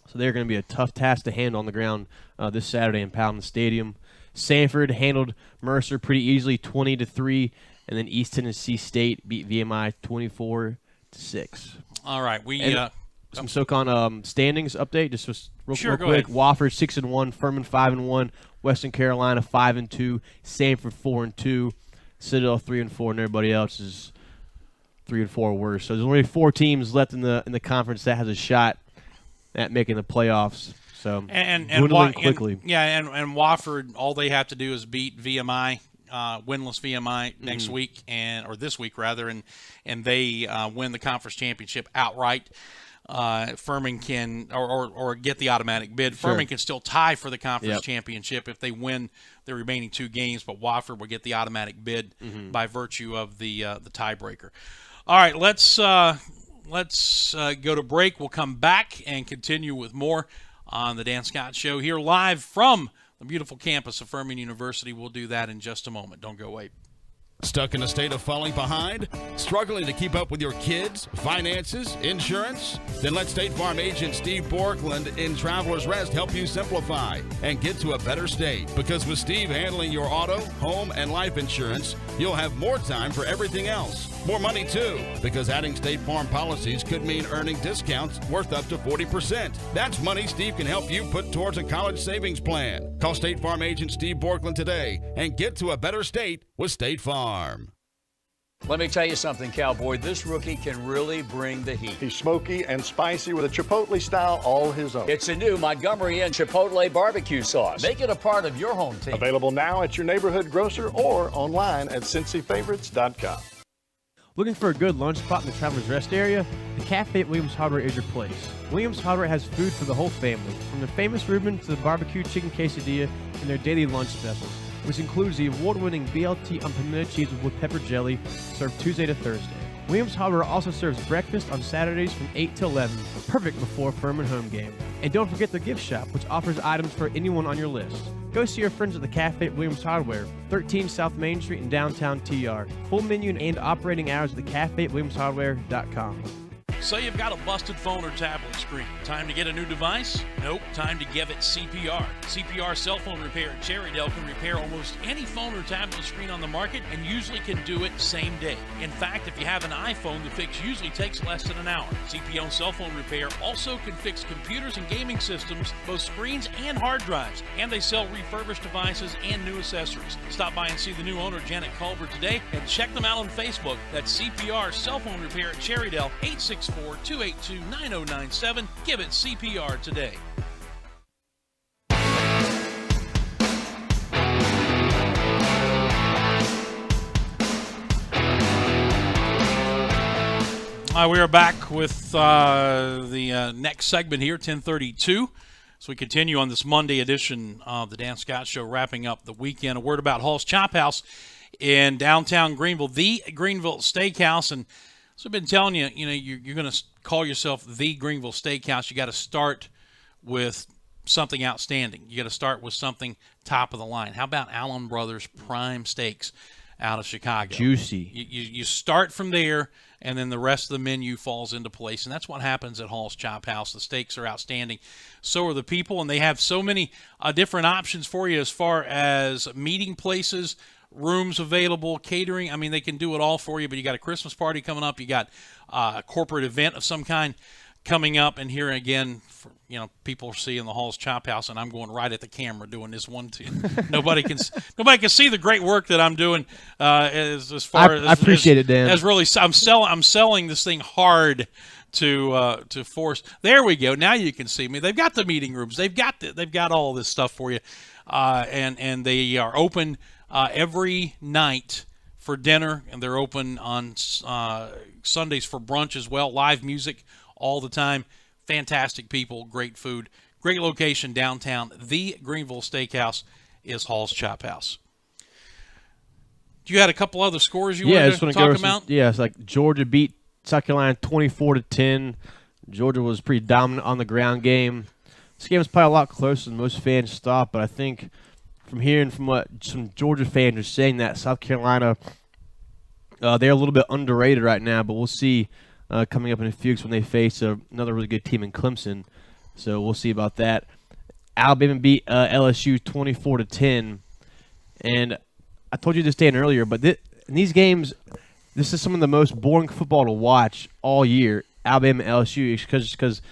So they're going to be a tough task to handle on the ground this Saturday in Powell Stadium. Sanford handled Mercer pretty easily, 20-3, and then East Tennessee State beat VMI 24-6.
All right,
some SoCon standings update, just real quick.
Ahead.
Wofford 6-1, Furman 5-1, Western Carolina 5-2, Sanford 4-2, Citadel 3-4, and everybody else is 3-4 or worse. So there's only 4 teams left in the conference that has a shot at making the playoffs. So dwindling quickly.
And Wofford, all they have to do is beat VMI, winless VMI next week or this week rather, and they win the conference championship outright. Furman can or get the automatic bid.
Sure.
Furman can still tie for the conference
Yep.
championship if they win the remaining 2 games, but Wofford will get the automatic bid by virtue of the tiebreaker. All right, let's go to break. We'll come back and continue with more on the Dan Scott Show here live from the beautiful campus of Furman University. We'll do that in just a moment. Don't go away.
Stuck in a state of falling behind? Struggling to keep up with your kids, finances, insurance? Then let State Farm agent Steve Borkland in Traveler's Rest help you simplify and get to a better state. Because with Steve handling your auto, home, and life insurance, you'll have more time for everything else. More money, too, because adding State Farm policies could mean earning discounts worth up to 40%. That's money Steve can help you put towards a college savings plan. Call State Farm agent Steve Borkland today and get to a better state with State Farm.
Let me tell you something, Cowboy. This rookie can really bring the heat.
He's smoky and spicy with a Chipotle style all his own.
It's a new Montgomery Inn Chipotle barbecue sauce. Make it a part of your home team.
Available now at your neighborhood grocer or online at CincyFavorites.com.
Looking for a good lunch spot in the Travelers Rest area? The Cafe at Williams Hardware is your place. Williams Hardware has food for the whole family, from the famous Reuben to the barbecue chicken quesadilla and their daily lunch specials, which includes the award-winning BLT unpimiented cheese with pepper jelly, served Tuesday to Thursday. Williams Hardware also serves breakfast on Saturdays from 8 to 11, perfect before Furman home game. And don't forget the gift shop, which offers items for anyone on your list. Go see your friends at the Cafe at Williams Hardware, 13 South Main Street in downtown TR. Full menu and operating hours at the Cafe at WilliamsHardware.com.
Say you've got a busted phone or tablet screen. Time to get a new device? Nope. Time to give it CPR. CPR Cell Phone Repair at Cherrydale can repair almost any phone or tablet screen on the market and usually can do it same day. In fact, if you have an iPhone, the fix usually takes less than an hour. CPO Cell Phone Repair also can fix computers and gaming systems, both screens and hard drives. And they sell refurbished devices and new accessories. Stop by and see the new owner, Janet Culver, today and check them out on Facebook. That's CPR Cell Phone Repair at Cherrydale, 864-282-9097. Give it CPR today. We are back with the next segment here, 10:32. So we continue on this Monday edition of the Dan Scott Show, wrapping up the weekend. A word about Hall's Chop House in downtown Greenville, the Greenville Steakhouse. And so I've been telling you, you're going to call yourself the Greenville Steakhouse. You got to start with something outstanding. You got to start with something top of the line. How about Allen Brothers Prime Steaks out of Chicago?
Juicy.
You start from there, and then the rest of the menu falls into place. And that's what happens at Hall's Chop House. The steaks are outstanding. So are the people, and they have so many different options for you as far as meeting places, rooms available, catering. I mean, they can do it all for you, but you got a Christmas party coming up. You got a corporate event of some kind coming up, and here again, people are seeing the Hall's Chop House, and I'm going right at the camera doing this one too. Nobody can see the great work that I'm doing. As far as
I appreciate it, Dan.
As really, I'm selling this thing hard to force. There we go. Now you can see me. They've got the meeting rooms. They've got all this stuff for you, and they are open every night for dinner, and they're open on Sundays for brunch as well. Live music all the time. Fantastic people, great food, great location downtown. The Greenville Steakhouse is Hall's Chop House. You had a couple other scores you wanted to talk about?
It's like Georgia beat South Carolina 24-10. Georgia was pretty dominant on the ground game. This game was probably a lot closer than most fans thought, but I think from hearing from what some Georgia fans are saying, that South Carolina, they're a little bit underrated right now, but we'll see coming up in a few weeks when they face another really good team in Clemson. So we'll see about that. Alabama beat LSU 24-10. And I told you this, Dan, earlier, but in these games, this is some of the most boring football to watch all year, Alabama and LSU, because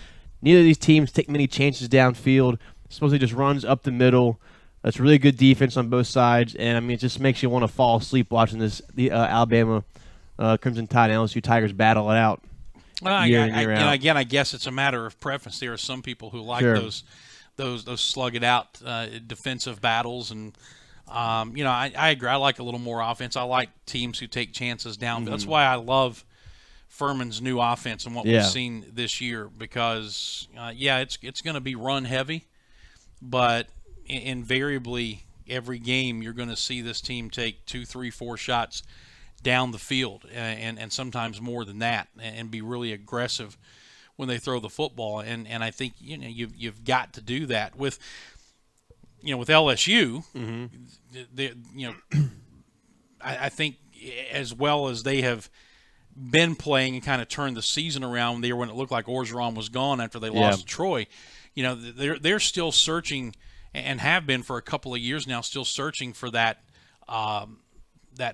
neither of these teams take many chances downfield. It's supposedly just runs up the middle. That's really good defense on both sides, and I mean, it just makes you want to fall asleep watching the Alabama Crimson Tide and LSU Tigers battle it out year in, year out.
And again, I guess it's a matter of preference. There are some people who like those slug it out defensive battles, and I agree. I like a little more offense. I like teams who take chances down. Mm-hmm. That's why I love Furman's new offense and what we've seen this year because, it's going to be run heavy, but invariably every game you're going to see this team take 2, 3, 4 shots down the field and sometimes more than that and be really aggressive when they throw the football. And I think, you've got to do that with LSU. I think as well as they have been playing and kind of turned the season around there when it looked like Orgeron was gone after they lost to Troy, they're still searching and have been for a couple of years now, still searching for that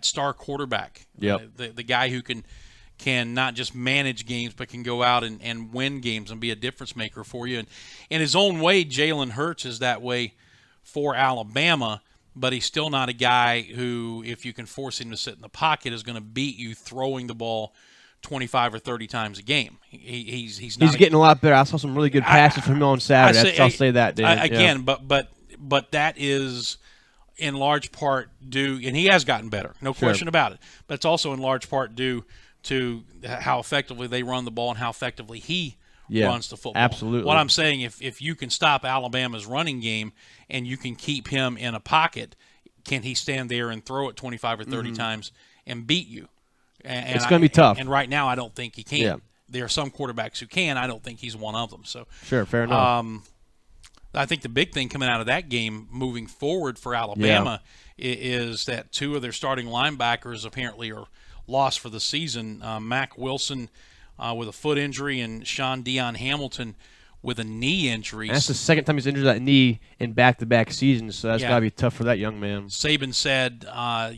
star quarterback, the guy who can not just manage games but can go out and win games and be a difference maker for you. And in his own way, Jalen Hurts is that way for Alabama, but he's still not a guy who, if you can force him to sit in the pocket, is going to beat you throwing the ball 25 or 30 times a game. He's
getting a lot better. I saw some really good passes from him on Saturday. I'll say that, Dan.
But that is in large part due, and he has gotten better, no question about it. But it's also in large part due to how effectively they run the ball and how effectively he runs the football.
Absolutely.
What I'm saying, if you can stop Alabama's running game and you can keep him in a pocket, can he stand there and throw it 25 or 30 times and beat you? And
it's going to be tough.
And right now, I don't think he can.
Yeah.
There are some quarterbacks who can. I don't think he's one of them. So
sure, fair enough.
I think the big thing coming out of that game moving forward for Alabama is that 2 of their starting linebackers apparently are lost for the season. Mac Wilson with a foot injury and Sean Dion Hamilton with a knee injury.
And that's the second time he's injured that knee in back-to-back seasons, so that's got to be tough for that young man.
Saban said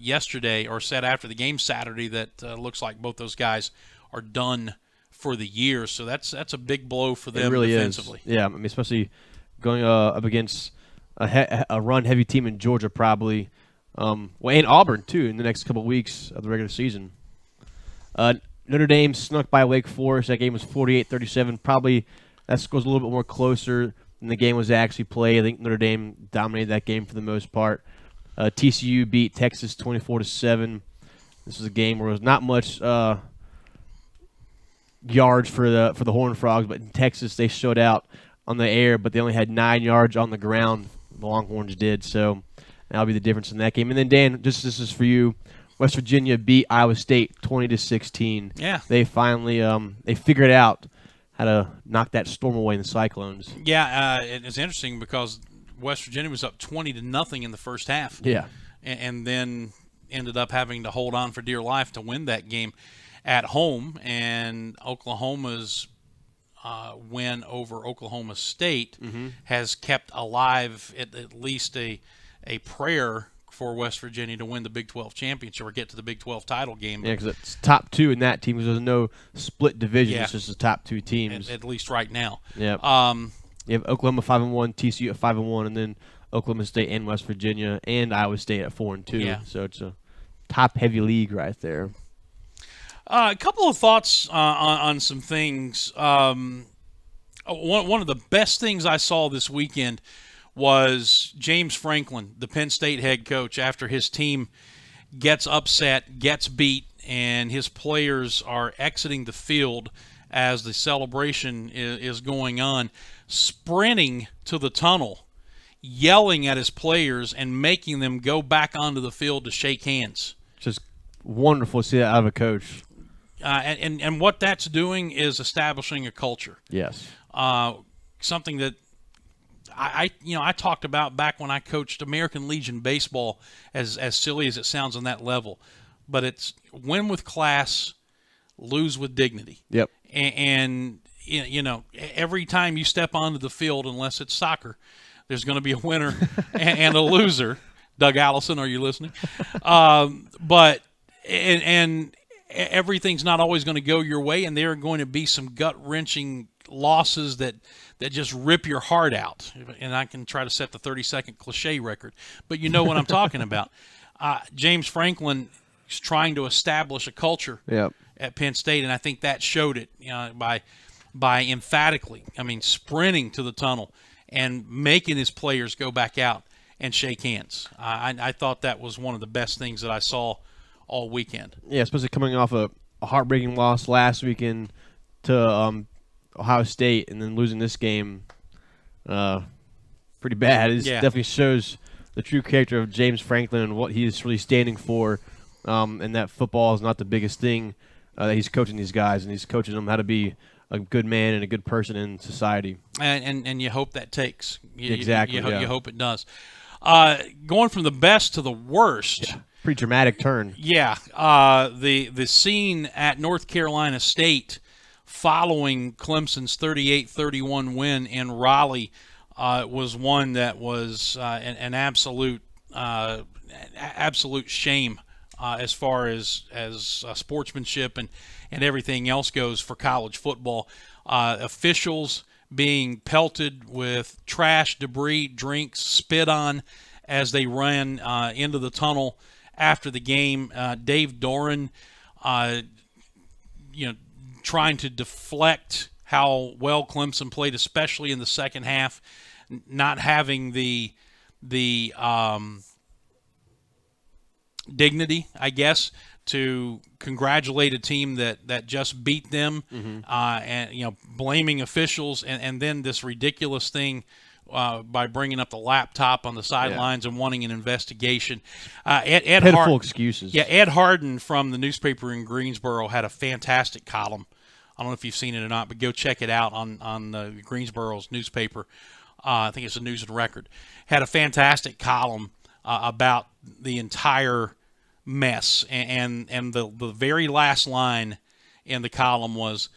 yesterday, or said after the game Saturday, that looks like both those guys are done for the year. So that's a big blow for them defensively.
Yeah, I mean, especially going up against a run-heavy team in Georgia probably. And Auburn, too, in the next couple of weeks of the regular season. Notre Dame snuck by Wake Forest. That game was 48-37. Probably that score's a little bit more closer than the game was actually played. I think Notre Dame dominated that game for the most part. TCU beat Texas 24-7. This was a game where there was not much yards for the Horned Frogs, but in Texas they showed out on the air, but they only had 9 yards on the ground. The Longhorns did, so that'll be the difference in that game. And then Dan, this is for you. West Virginia beat Iowa State 20-16.
Yeah,
they finally they figured out how to knock that storm away in the Cyclones.
Yeah, it's interesting because West Virginia was up 20-0 in the first half.
Yeah,
and then ended up having to hold on for dear life to win that game at home. And Oklahoma's win over Oklahoma State has kept alive at least a prayer for West Virginia to win the Big 12 championship or get to the Big 12 title game.
Yeah, because it's top 2 in that team because there's no split division. Yeah. It's just the top 2 teams.
At least right now.
Yeah. You have Oklahoma 5-1, TCU at 5-1, and then Oklahoma State and West Virginia and Iowa State at 4-2.
Yeah.
So it's a top-heavy league right there.
A couple of thoughts on some things. One of the best things I saw this weekend was James Franklin, the Penn State head coach, after his team gets upset, gets beat, and his players are exiting the field as the celebration is going on, sprinting to the tunnel, yelling at his players and making them go back onto the field to shake hands.
Just wonderful to see that out of a coach.
And what that's doing is establishing a culture.
Yes.
Something that I talked about back when I coached American Legion baseball, as silly as it sounds on that level. But it's win with class, lose with dignity.
Yep.
And every time you step onto the field, unless it's soccer, there's going to be a winner and a loser. Doug Allison, are you listening? But everything's not always going to go your way, and there are going to be some gut-wrenching losses that just rip your heart out. And I can try to set the 30-second cliche record, but you know what I'm talking about. James Franklin is trying to establish a culture at Penn State, and I think that showed it by emphatically, sprinting to the tunnel and making his players go back out and shake hands. I thought that was one of the best things that I saw all weekend.
Yeah, especially coming off a a heartbreaking loss last weekend to Ohio State, and then losing this game, pretty bad. It definitely shows the true character of James Franklin and what he is really standing for, and that football is not the biggest thing that he's coaching these guys, and he's coaching them how to be a good man and a good person in society. And
you hope that takes.
Exactly.
You hope it does. Going from the best to the worst.
Yeah, pretty dramatic turn.
Yeah. The scene at North Carolina State following Clemson's 38-31 win in Raleigh was one that was an absolute shame as far as sportsmanship and everything else goes for college football. Officials being pelted with trash, debris, drinks, spit on as they ran into the tunnel after the game. Dave Doran, trying to deflect how well Clemson played, especially in the second half, not having the dignity, I guess, to congratulate a team that just beat them, and blaming officials, and then this ridiculous thing by bringing up the laptop on the sidelines and wanting an investigation.
Pitiful excuses.
Yeah, Ed Harden from the newspaper in Greensboro had a fantastic column. I don't know if you've seen it or not, but go check it out on the Greensboro's newspaper. I think it's the News and Record. Had a fantastic column about the entire mess, and the very last line in the column was,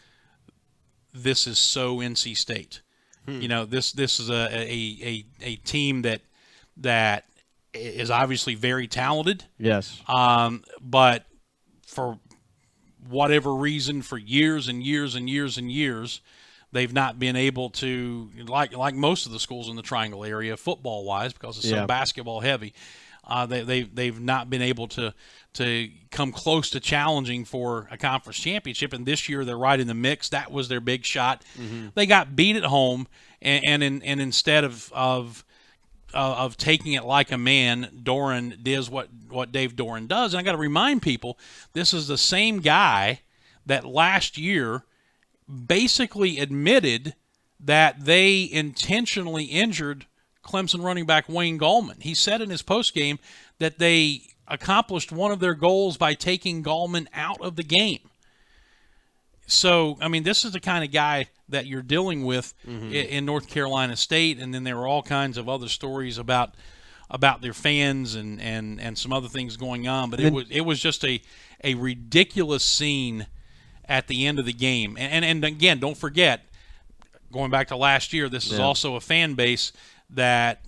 "This is so NC State." This is a team that is obviously very talented.
Yes.
But for whatever reason, for years and years and years and years, they've not been able to, like most of the schools in the Triangle area, football-wise, because it's so basketball-heavy. They've not been able to come close to challenging for a conference championship, and this year they're right in the mix. That was their big shot. They got beat at home, and instead of taking it like a man, Doran does what Dave Doran does. And I got to remind people, this is the same guy that last year basically admitted that they intentionally injured Clemson running back Wayne Gallman. He said in his postgame that they accomplished one of their goals by taking Gallman out of the game. So, I mean, this is the kind of guy that you're dealing with in North Carolina State, and then there were all kinds of other stories about their fans and some other things going on. But it was just a ridiculous scene at the end of the game. And again, don't forget, going back to last year, this is also a fan base that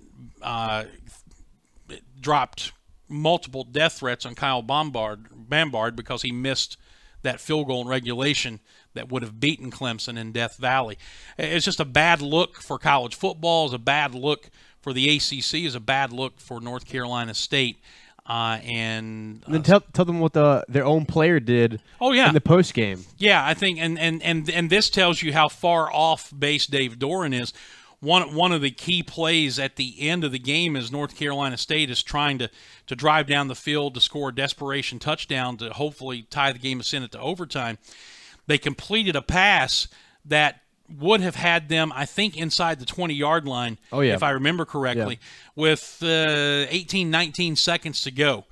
dropped multiple death threats on Kyle Bambard because he missed that field goal in regulation that would have beaten Clemson in Death Valley. It's just a bad look for college football. It's a bad look for the ACC. It's a bad look for North Carolina State. And
then tell them what their own player did.
Oh yeah,
in the post game.
Yeah, I think and this tells you how far off base Dave Doran is. One of the key plays at the end of the game is North Carolina State is trying to drive down the field to score a desperation touchdown to hopefully tie the game and send it to overtime. They completed a pass that would have had them, I think, inside the 20-yard line, if I remember correctly, with 18, 19 seconds to go.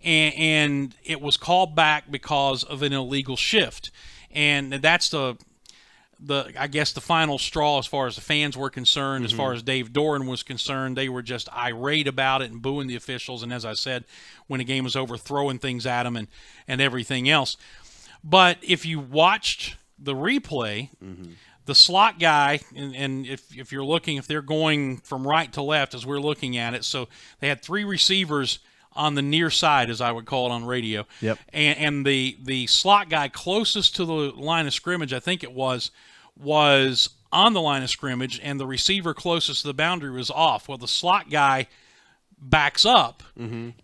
And it was called back because of an illegal shift. And that's I guess the final straw as far as the fans were concerned, as far as Dave Doran was concerned. They were just irate about it and booing the officials, and as I said, when the game was over, throwing things at them and everything else. But if you watched the replay, the slot guy, and if you're looking, if they're going from right to left as we're looking at it, so they had three receivers on the near side, as I would call it on radio.
Yep.
And the slot guy closest to the line of scrimmage, I think it was on the line of scrimmage, and the receiver closest to the boundary was off. Well, the slot guy backs up,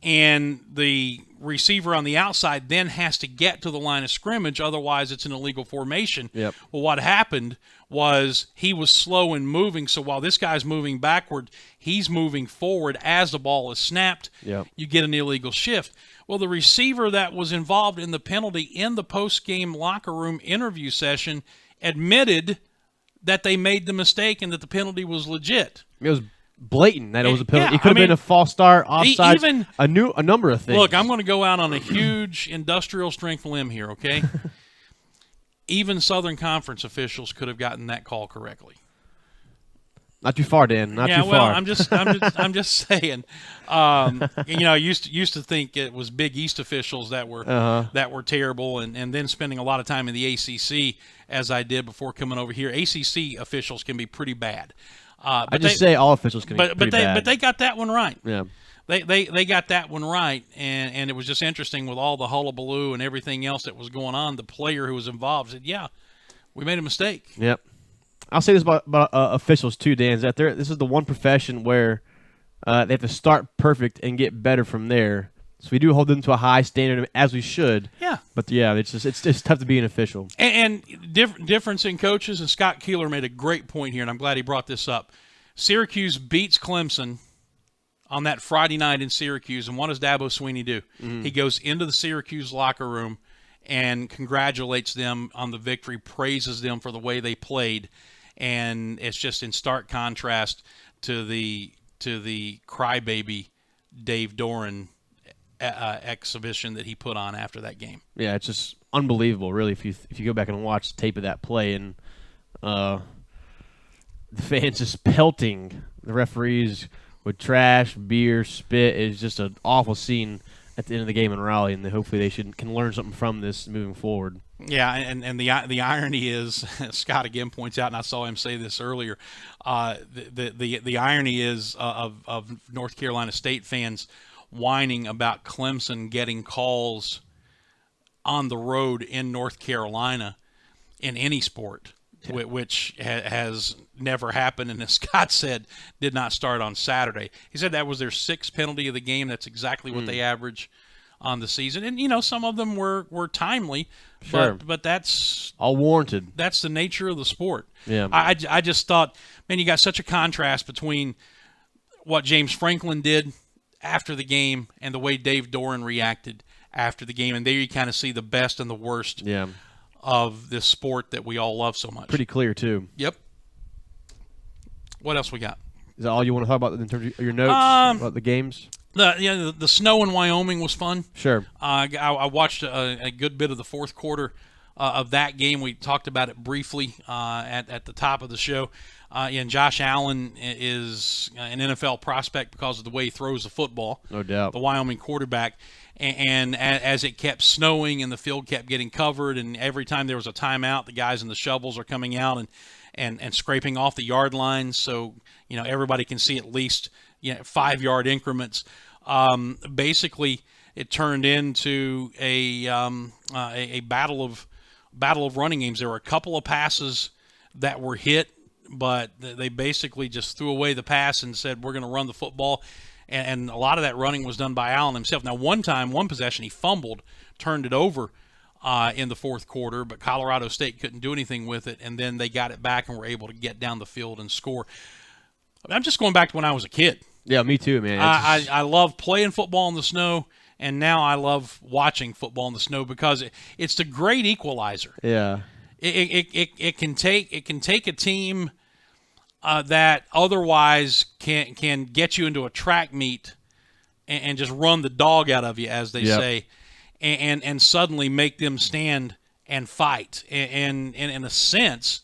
and the receiver on the outside then has to get to the line of scrimmage, otherwise it's an illegal formation.
Yep.
Well, what happened was he was slow in moving, so while this guy's moving backward, he's moving forward as the ball is snapped.
Yep.
You get an illegal shift. Well, the receiver that was involved in the penalty in the post-game locker room interview session admitted that they made the mistake and that the penalty was legit.
It was blatant that it was a penalty.
Yeah,
It could have been a false start, offside,
even
a number of things.
Look, I'm going to go out on a huge industrial strength limb here, okay? Even Southern Conference officials could have gotten that call correctly.
Not too far, Dan. Not too far.
Well, I'm just saying. I used to think it was Big East officials that were terrible, and then spending a lot of time in the ACC as I did before coming over here. ACC officials can be pretty bad.
I just say all officials can be pretty bad.
But they got that one right.
Yeah.
They got that one right, and it was just interesting with all the hullabaloo and everything else that was going on. The player who was involved said, "Yeah, we made a mistake."
Yep. I'll say this about officials too, Dan. Is that this is the one profession where they have to start perfect and get better from there. So we do hold them to a high standard, as we should.
Yeah.
But yeah, it's just tough to be an official.
And difference in coaches, and Scott Keeler made a great point here, and I'm glad he brought this up. Syracuse beats Clemson on that Friday night in Syracuse, and what does Dabo Swinney do? He goes into the Syracuse locker room and congratulates them on the victory, praises them for the way they played, and it's just in stark contrast to the crybaby Dave Doran exhibition that he put on after that game.
Yeah, it's just unbelievable, really. If you go back and watch the tape of that play, and the fans just pelting the referees with trash, beer, spit, is just an awful scene at the end of the game in Raleigh, and hopefully they can learn something from this moving forward.
Yeah, and the irony is, Scott again points out, and I saw him say this earlier, the irony is of North Carolina State fans whining about Clemson getting calls on the road in North Carolina in any sport, which has never happened, and as Scott said, did not start on Saturday. He said that was their 6th penalty of the game. That's exactly what they average on the season. And, some of them were timely,
sure.
but that's
all warranted.
That's the nature of the sport.
Yeah.
I just thought, man, you got such a contrast between what James Franklin did after the game and the way Dave Doran reacted after the game. And there you kind of see the best and the worst of this sport that we all love so much.
Pretty clear, too.
Yep. What else we got?
Is that all you want to talk about in terms of your notes about the games?
The snow in Wyoming was fun.
Sure.
I watched a good bit of the fourth quarter of that game. We talked about it briefly at the top of the show. And Josh Allen is an NFL prospect because of the way he throws the football.
No doubt.
The Wyoming quarterback. And as it kept snowing and the field kept getting covered, and every time there was a timeout, the guys in the shovels are coming out and scraping off the yard lines so everybody can see at least 5-yard increments. Basically, it turned into a battle of running games. There were a couple of passes that were hit, but they basically just threw away the pass and said, we're going to run the football. And a lot of that running was done by Allen himself. Now, one possession, he fumbled, turned it over in the fourth quarter, but Colorado State couldn't do anything with it, and then they got it back and were able to get down the field and score. I'm just going back to when I was a kid.
Yeah, me too, man.
I love playing football in the snow, and now I love watching football in the snow because it's the great equalizer.
Yeah.
It can take a team that otherwise can get you into a track meet and just run the dog out of you, as they say, and suddenly make them stand and fight. And in a sense,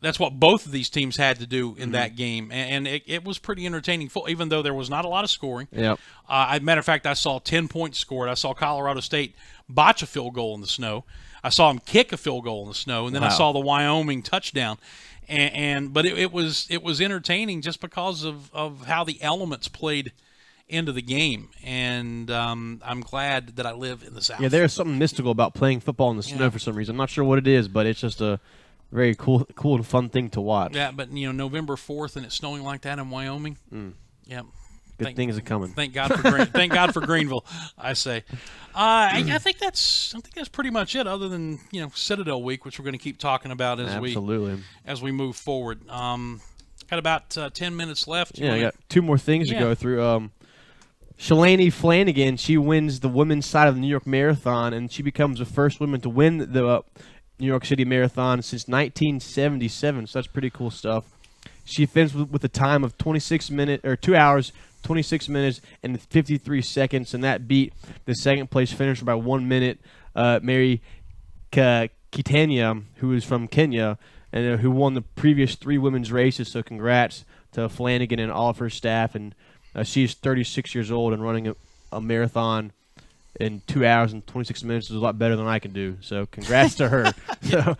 that's what both of these teams had to do in that game. And it was pretty entertaining, even though there was not a lot of scoring.
Yep.
As a matter of fact, I saw 10 points scored. I saw Colorado State botch a field goal in the snow. I saw them kick a field goal in the snow, and then I saw the Wyoming touchdown. But it was entertaining just because of how the elements played into the game, and I'm glad that I live in the South.
Yeah, there's something mystical about playing football in the snow for some reason. I'm not sure what it is, but it's just a very cool and fun thing to watch.
Yeah, but November 4th and it's snowing like that in Wyoming. Yeah,
Good things are coming.
Thank God for thank God for Greenville, I say. I think that's pretty much it. Other than Citadel week, which we're going to keep talking about as we move forward. Got about 10 minutes left.
I got two more things to go through. Shalane Flanagan, she wins the women's side of the New York Marathon, and she becomes the first woman to win the New York City Marathon since 1977. So that's pretty cool stuff. She finished with a time of 2 hours, 26 minutes, and 53 seconds, and that beat the second place finisher by 1 minute, Mary Kitanya, who is from Kenya, and who won the previous 3 women's races. So congrats to Flanagan and all of her staff. And she's 36 years old and running a marathon in 2 hours and 26 minutes is a lot better than I can do. So congrats to her. So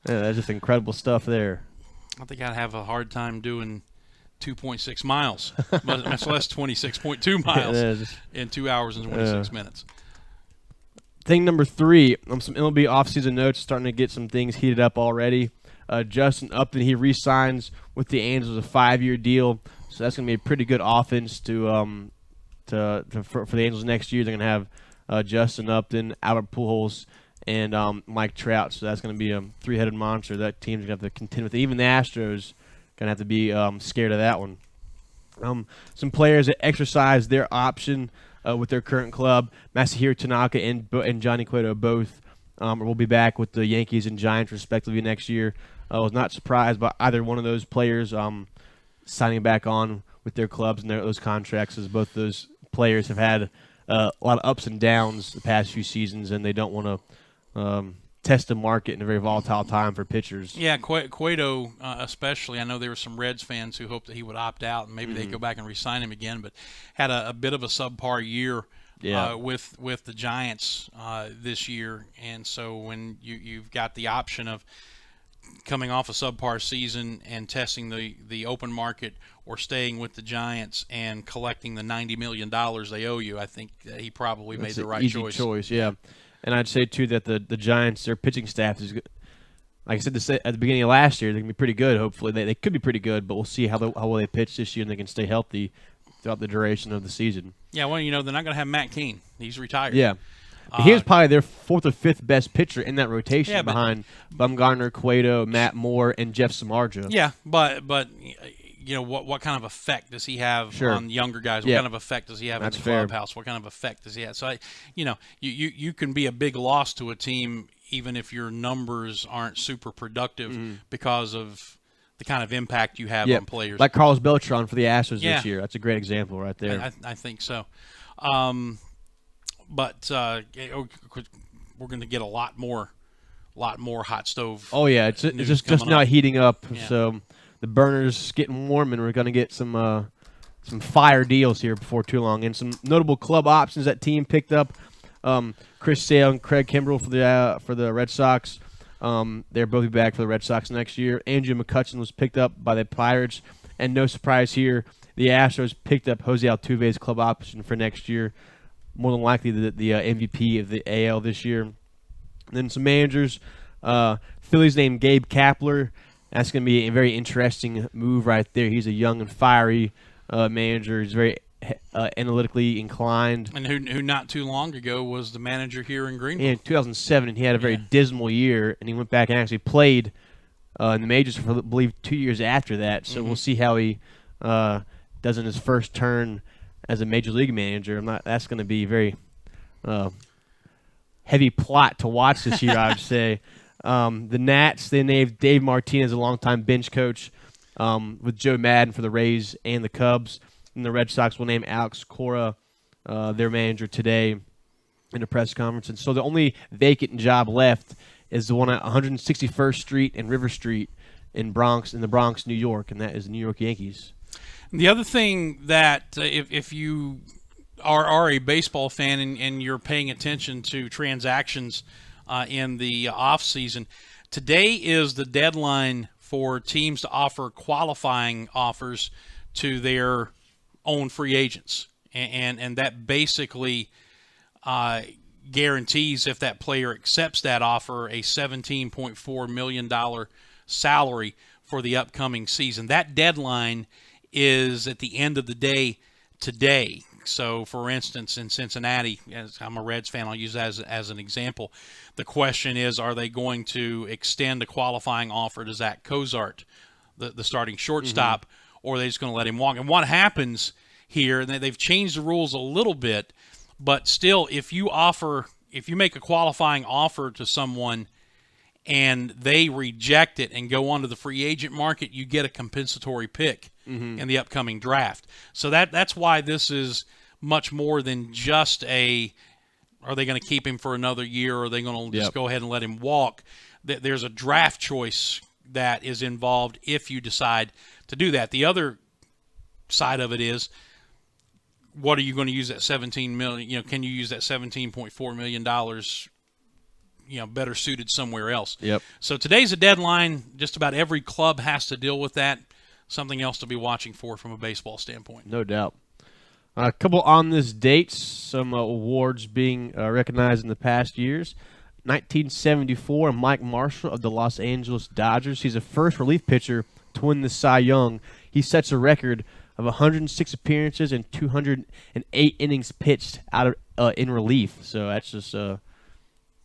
that's just incredible stuff there.
I think I'd have a hard time doing 2.6 miles, much less 26.2 miles in 2 hours and 26 minutes.
Thing number 3, some MLB offseason notes, starting to get some things heated up already. Justin Upton, he re-signs with the Angels, a 5-year deal, so that's going to be a pretty good offense for the Angels next year. They're going to have Justin Upton, Albert Pujols, and Mike Trout, so that's going to be a 3-headed monster that team's going to have to contend with. Even the Astros going to have to be scared of that one. Some players that exercise their option with their current club, Masahiro Tanaka and Johnny Cueto both will be back with the Yankees and Giants respectively next year. I was not surprised by either one of those players signing back on with their clubs and those contracts, as both those players have had a lot of ups and downs the past few seasons, and they don't want to test the market in a very volatile time for pitchers.
Yeah, Cueto especially. I know there were some Reds fans who hoped that he would opt out and maybe they'd go back and re-sign him again, but had a bit of a subpar year with the Giants this year. And so when you've got the option of coming off a subpar season and testing the open market or staying with the Giants and collecting the $90 million they owe you, I think he probably made the right choice.
Easy choice, yeah. And I'd say, too, that the Giants, their pitching staff is good. Like I said at the beginning of last year, they're going to be pretty good, hopefully. They could be pretty good, but we'll see how well they pitch this year and they can stay healthy throughout the duration of the season.
Yeah, well, they're not going to have Matt Keane. He's retired.
Yeah. He was probably their 4th or 5th best pitcher in that rotation behind Bumgarner, Cueto, Matt Moore, and Jeff Samardzija.
Yeah, but what kind of effect does he have on younger guys? What kind of effect does he have in the clubhouse? What kind of effect does he have? So, you can be a big loss to a team even if your numbers aren't super productive because of the kind of impact you have on players.
Like Carlos Beltran for the Astros this year. That's a great example right there.
I think so. But we're going to get a lot more hot stove.
Oh yeah, it's just now heating up. Yeah. So the burner's getting warm, and we're going to get some fire deals here before too long, and some notable club options that team picked up. Chris Sale and Craig Kimbrell for the Red Sox. They're both back for the Red Sox next year. Andrew McCutchen was picked up by the Pirates, and no surprise here, the Astros picked up Jose Altuve's club option for next year. More than likely the MVP of the AL this year. And then some managers. Phillies named Gabe Kapler. That's going to be a very interesting move right there. He's a young and fiery manager. He's very analytically inclined.
And who not too long ago was the manager here in Greenville.
In 2007, he had a very dismal year, and he went back and actually played in the majors for, I believe, 2 years after that. So we'll see how he does in his first turn as a major league manager. That's going to be a very heavy plot to watch this year, I would say. The Nats, they named Dave Martinez, a longtime bench coach, with Joe Madden for the Rays and the Cubs. And the Red Sox will name Alex Cora their manager today in a press conference. And so the only vacant job left is the one at 161st Street and River Street in the Bronx, New York, and that is the New York Yankees.
The other thing that if you are a baseball fan and you're paying attention to transactions in the off season, today is the deadline for teams to offer qualifying offers to their own free agents, and that basically guarantees, if that player accepts that offer, a $17.4 million salary for the upcoming season. That deadline is at the end of the day today. So, for instance, in Cincinnati, as I'm a Reds fan, I'll use that as an example. The question is, are they going to extend a qualifying offer to Zach Cozart, the starting shortstop, or are they just going to let him walk? And what happens here, and they've changed the rules a little bit, but still, if you make a qualifying offer to someone and they reject it and go onto the free agent market, you get a compensatory pick in the upcoming draft. So that's why this is much more than just are they going to keep him for another year, or are they going to just go ahead and let him walk? There's a draft choice that is involved if you decide to do that. The other side of it is, what are you going to use that $17 million? Can you use that $17.4 million better suited somewhere else?
Yep.
So today's a deadline. Just about every club has to deal with that. Something else to be watching for from a baseball standpoint.
No doubt. A couple on this dates, some awards being recognized in the past years. 1974, Mike Marshall of the Los Angeles Dodgers. He's the first relief pitcher to win the Cy Young. He sets a record of 106 appearances and 208 innings pitched out of in relief. So that's just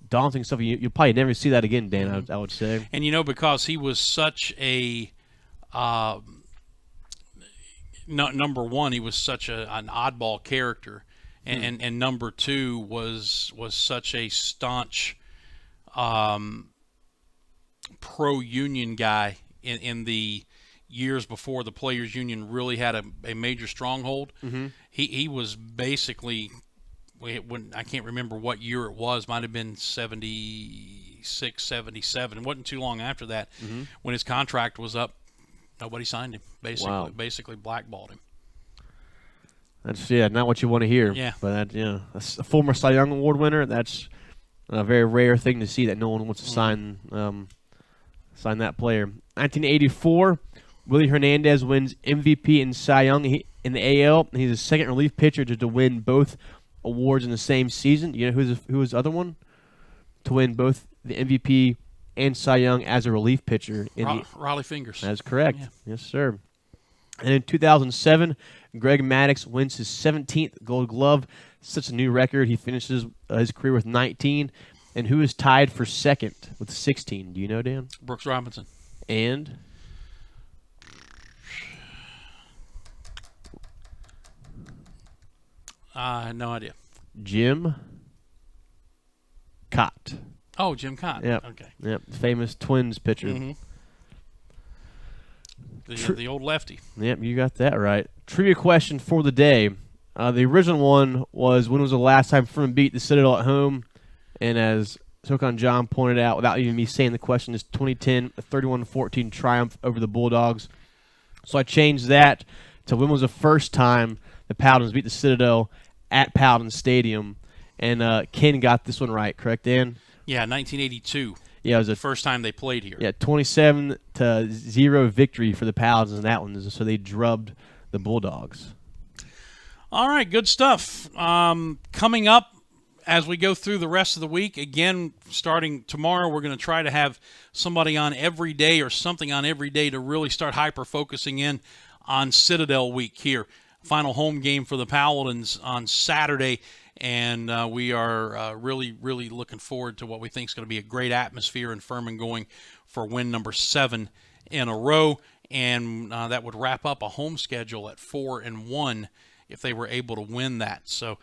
daunting stuff. You'll probably never see that again, Dan, I would say.
And, because he was such a number one, he was such an oddball character. And number two was such a staunch pro-union guy in the years before the Players Union really had a major stronghold. He was basically, I can't remember what year it was, might have been 76, 77. It wasn't too long after that when his contract was up. Nobody signed him, basically blackballed him.
That's not what you want to hear.
Yeah.
But that's a former Cy Young Award winner. That's a very rare thing to see, that no one wants to sign that player. 1984, Willie Hernandez wins MVP and Cy Young in the AL. He's the second relief pitcher to win both awards in the same season. You know who was the other one to win both the MVP and Cy Young as a relief pitcher?
Raleigh Fingers.
That's correct.
Yeah.
Yes, sir. And in 2007, Greg Maddux wins his 17th Gold Glove. Such a new record. He finishes his career with 19. And who is tied for second with 16? Do you know, Dan?
Brooks Robinson.
And?
No idea.
Jim Cott.
Oh, Jim Cott.
Yep.
Okay.
Yep. Famous Twins pitcher.
The old lefty.
Yep, you got that right. Trivia question for the day. The original one was, when was the last time Furman beat the Citadel at home? And as Sokon John pointed out, without even me saying the question, is 2010, a 31-14 triumph over the Bulldogs. So I changed that to, when was the first time the Paladins beat the Citadel at Paladin Stadium? And Ken got this one right, correct, Dan?
Yeah, 1982.
Yeah, it was the
first time they played here.
Yeah, 27-0 victory for the Paladins in that one. So they drubbed the Bulldogs.
All right, good stuff. Coming up as we go through the rest of the week, again, starting tomorrow, we're going to try to have somebody on every day or something on every day to really start hyper-focusing in on Citadel week here. Final home game for the Paladins on Saturday. And we are really, really looking forward to what we think is going to be a great atmosphere in Furman, going for win number 7 in a row. And that would wrap up a home schedule at 4-1 if they were able to win that. So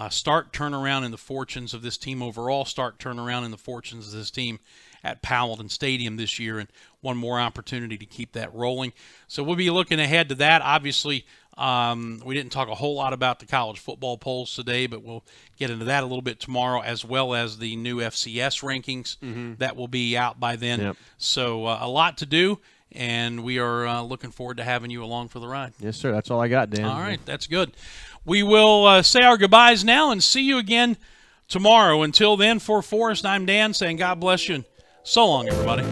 start turnaround in the fortunes of this team overall, start turnaround in the fortunes of this team at Paladin Stadium this year, and one more opportunity to keep that rolling. So we'll be looking ahead to that. Obviously, we didn't talk a whole lot about the college football polls today, but we'll get into that a little bit tomorrow, as well as the new FCS rankings that will be out by then.
Yep.
So a lot to do, and we are looking forward to having you along for the ride.
Yes, sir. That's all I got, Dan.
All right, that's good. We will say our goodbyes now and see you again tomorrow. Until then, for Forrest, I'm Dan saying God bless you, and so long, everybody.